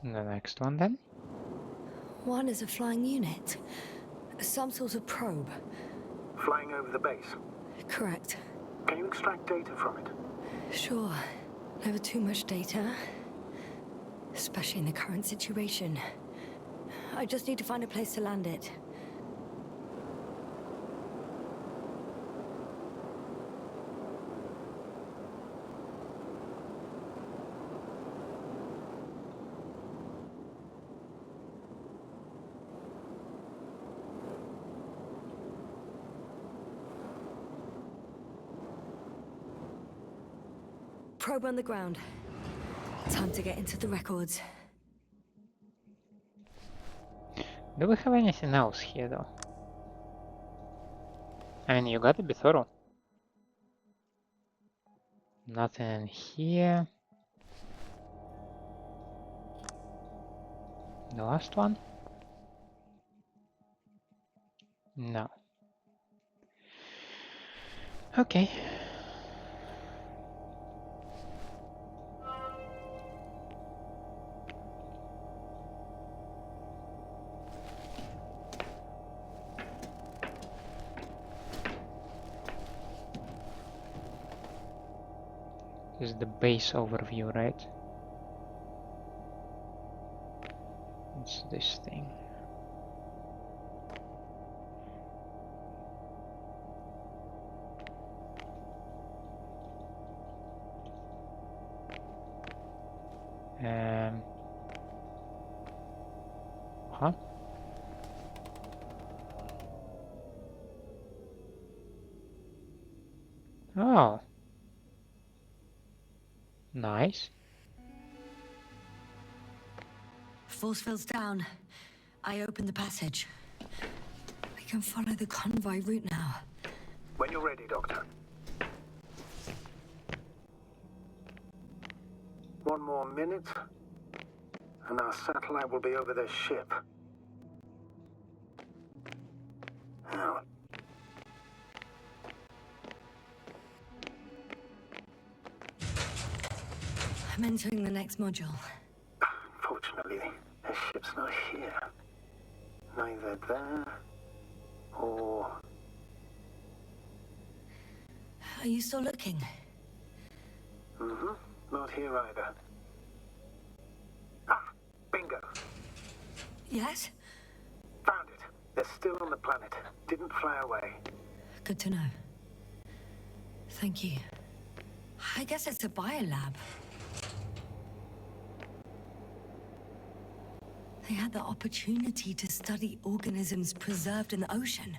The next one then? One is a flying unit. Some sort of probe. Flying over the base. Correct. Can you extract data from it? Sure. Never too much data. Especially in the current situation. I just need to find a place to land it. Probe on the ground. Time to get into the records. Do we have anything else here though? I mean, you gotta be thorough. Nothing here. The last one? No. Okay. This is the base overview, right? It's this thing. Huh? Oh. Nice. Force field's down. I opened the passage. We can follow the convoy route now. When you're ready, Doctor. One more minute, and our satellite will be over this ship. Now. I'm entering the next module. Fortunately, the ship's not here. Neither there, or... Are you still looking? Mm-hmm. Not here either. Ah, bingo. Yes? Found it. They're still on the planet. Didn't fly away. Good to know. Thank you. I guess it's a biolab. They had the opportunity to study organisms preserved in the ocean.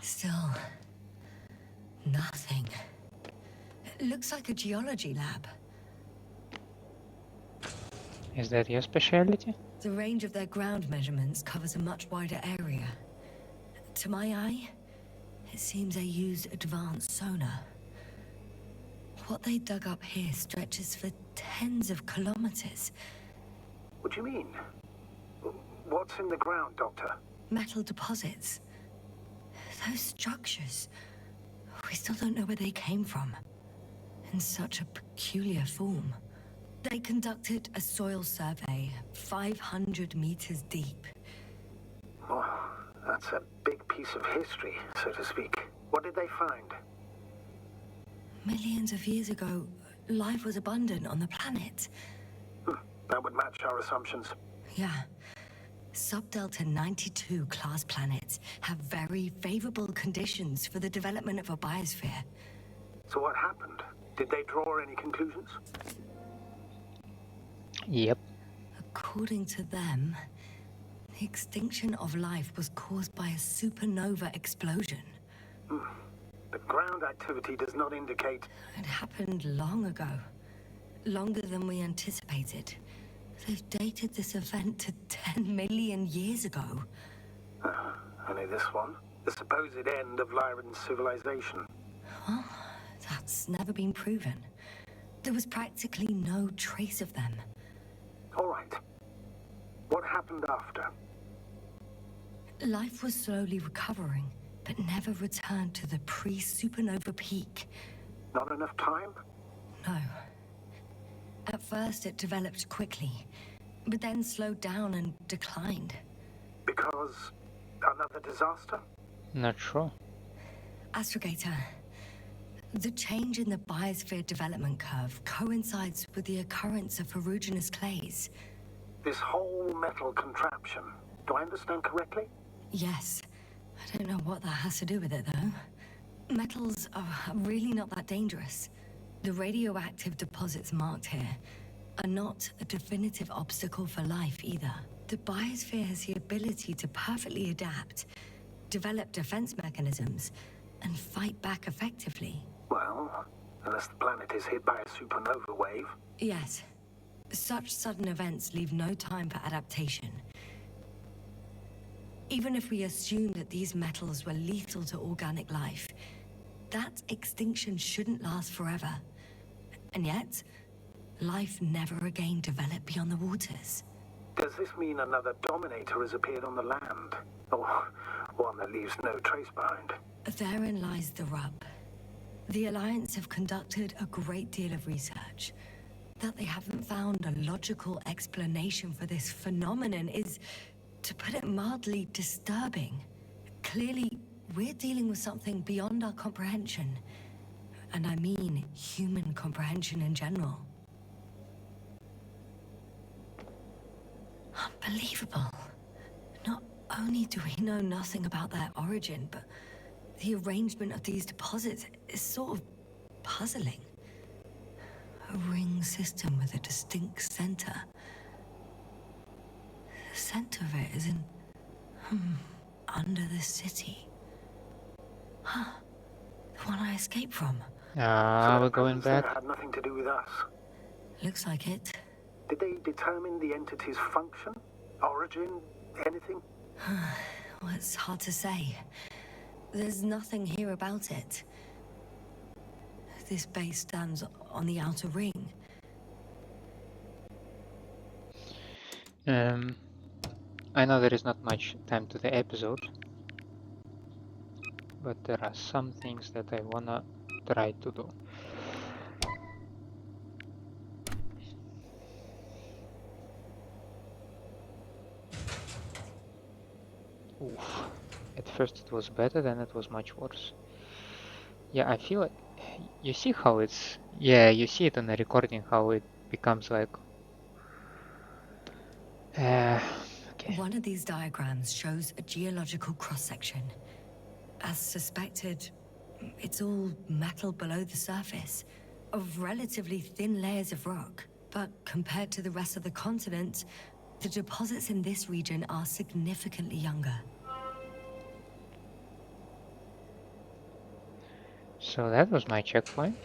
Still, nothing. It looks like a geology lab. Is that your specialty? The range of their ground measurements covers a much wider area. To my eye, it seems they use advanced sonar. What they dug up here stretches for tens of kilometers. What do you mean? What's in the ground, Doctor? Metal deposits. Those structures. We still don't know where they came from. In such a peculiar form. They conducted a soil survey, 500 meters deep. Oh, that's a big piece of history, so to speak. What did they find? Millions of years ago, life was abundant on the planet. That would match our assumptions. Yeah. Subdelta 92 class planets have very favorable conditions for the development of a biosphere. So what happened? Did they draw any conclusions? Yep. According to them, the extinction of life was caused by a supernova explosion. The ground activity does not indicate... It happened long ago. Longer than we anticipated. They've dated this event to 10 million years ago. Only this one? The supposed end of Lyran's civilization. Well, that's never been proven. There was practically no trace of them. All right. What happened after? Life was slowly recovering, but never returned to the pre-supernova peak. Not enough time? No. At first, it developed quickly, but then slowed down and declined. Because another disaster? Not sure. Astrogator, the change in the biosphere development curve coincides with the occurrence of ferruginous clays. This whole metal contraption, do I understand correctly? Yes. I don't know what that has to do with it, though. Metals are really not that dangerous. The radioactive deposits marked here are not a definitive obstacle for life either. The biosphere has the ability to perfectly adapt, develop defense mechanisms, and fight back effectively. Well, unless the planet is hit by a supernova wave. Yes. Such sudden events leave no time for adaptation. Even if we assume that these metals were lethal to organic life, that extinction shouldn't last forever. And yet, life never again developed beyond the waters. Does this mean another Dominator has appeared on the land? Or one that leaves no trace behind? Therein lies the rub. The Alliance have conducted a great deal of research. That they haven't found a logical explanation for this phenomenon is, to put it mildly, disturbing. Clearly, we're dealing with something beyond our comprehension. And I mean human comprehension in general. Unbelievable. Not only do we know nothing about their origin, but the arrangement of these deposits is sort of puzzling. A ring system with a distinct center. The center of it is in... under the city. Huh. The one I escaped from. So We're going back. Had nothing to do with us. Looks like it. Did they determine the entity's function? Origin? Anything? Well, it's hard to say. There's nothing here about it. This base stands on the outer ring. I know there is not much time to the episode, but there are some things that I wanna try to do. Oof. At first it was better, then it was much worse. Yeah, I feel like you see how it's... Yeah, you see it on the recording, how it becomes like... okay. One of these diagrams shows a geological cross-section. As suspected, it's all metal below the surface, of relatively thin layers of rock. But compared to the rest of the continent, the deposits in this region are significantly younger. So that was my checkpoint.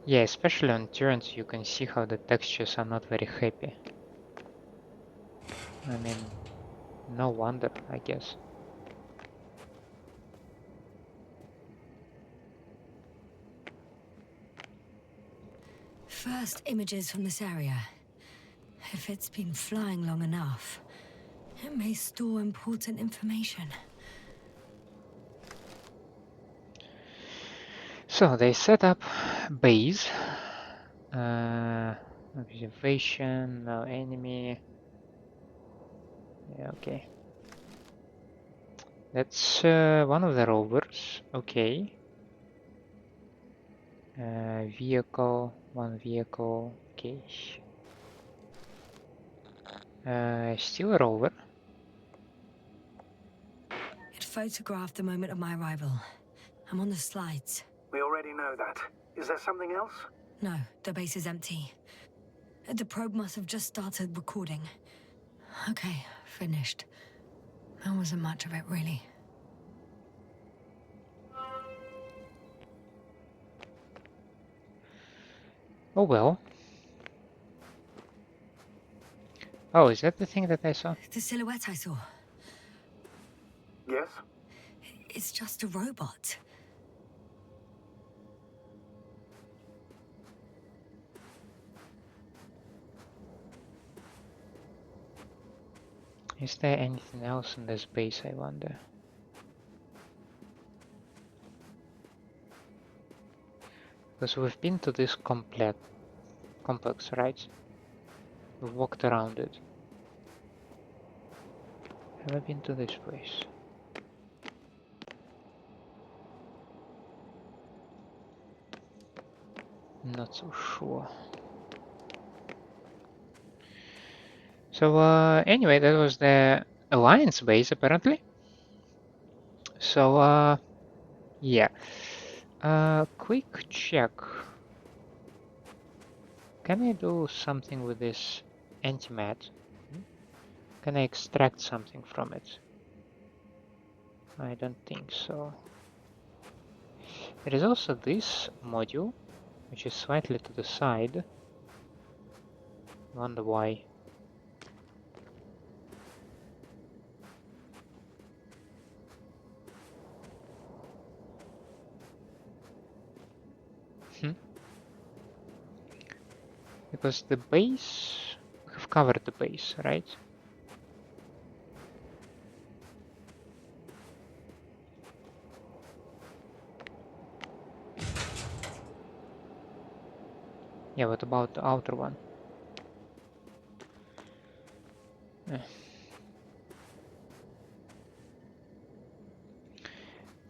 Yeah, especially on turns you can see how the textures are not very happy. I mean, no wonder, I guess. First images from this area. If it's been flying long enough, it may store important information. So they set up base, observation, no enemy. Yeah, okay. That's one of the rovers. Okay. Vehicle, one vehicle. Okay. Still a rover. It photographed the moment of my arrival. I'm on the slides. We already know that. Is there something else? No, the base is empty. The probe must have just started recording. Okay, finished. There wasn't much of it, really. Oh well. Oh, is that the thing that I saw? The silhouette I saw. Yes? It's just a robot. Is there anything else in this base, I wonder? Because we've been to this complex, right? We've walked around it. Have I been to this place? Not so sure. So anyway, that was the Alliance base apparently. So yeah. Quick check. Can I do something with this antimat? Can I extract something from it? I don't think so. There is also this module, which is slightly to the side. Wonder why. Because the base, we have covered the base, right? Yeah, what about the outer one?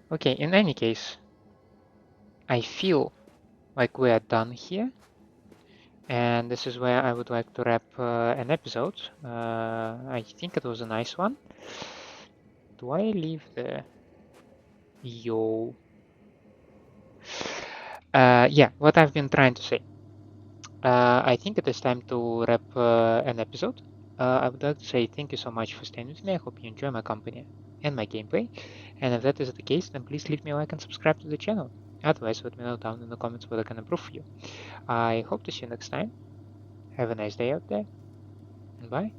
Okay, in any case, I feel like we are done here. And this is where I would like to wrap an episode. I think it was a nice one. Do I leave the... Yo. Yeah, what I've been trying to say. I think it is time to wrap an episode. I would like to say thank you so much for staying with me. I hope you enjoy my company and my gameplay. And if that is the case, then please leave me a like and subscribe to the channel. Otherwise, let me know down in the comments what I can improve for you. I hope to see you next time. Have a nice day out there. And bye.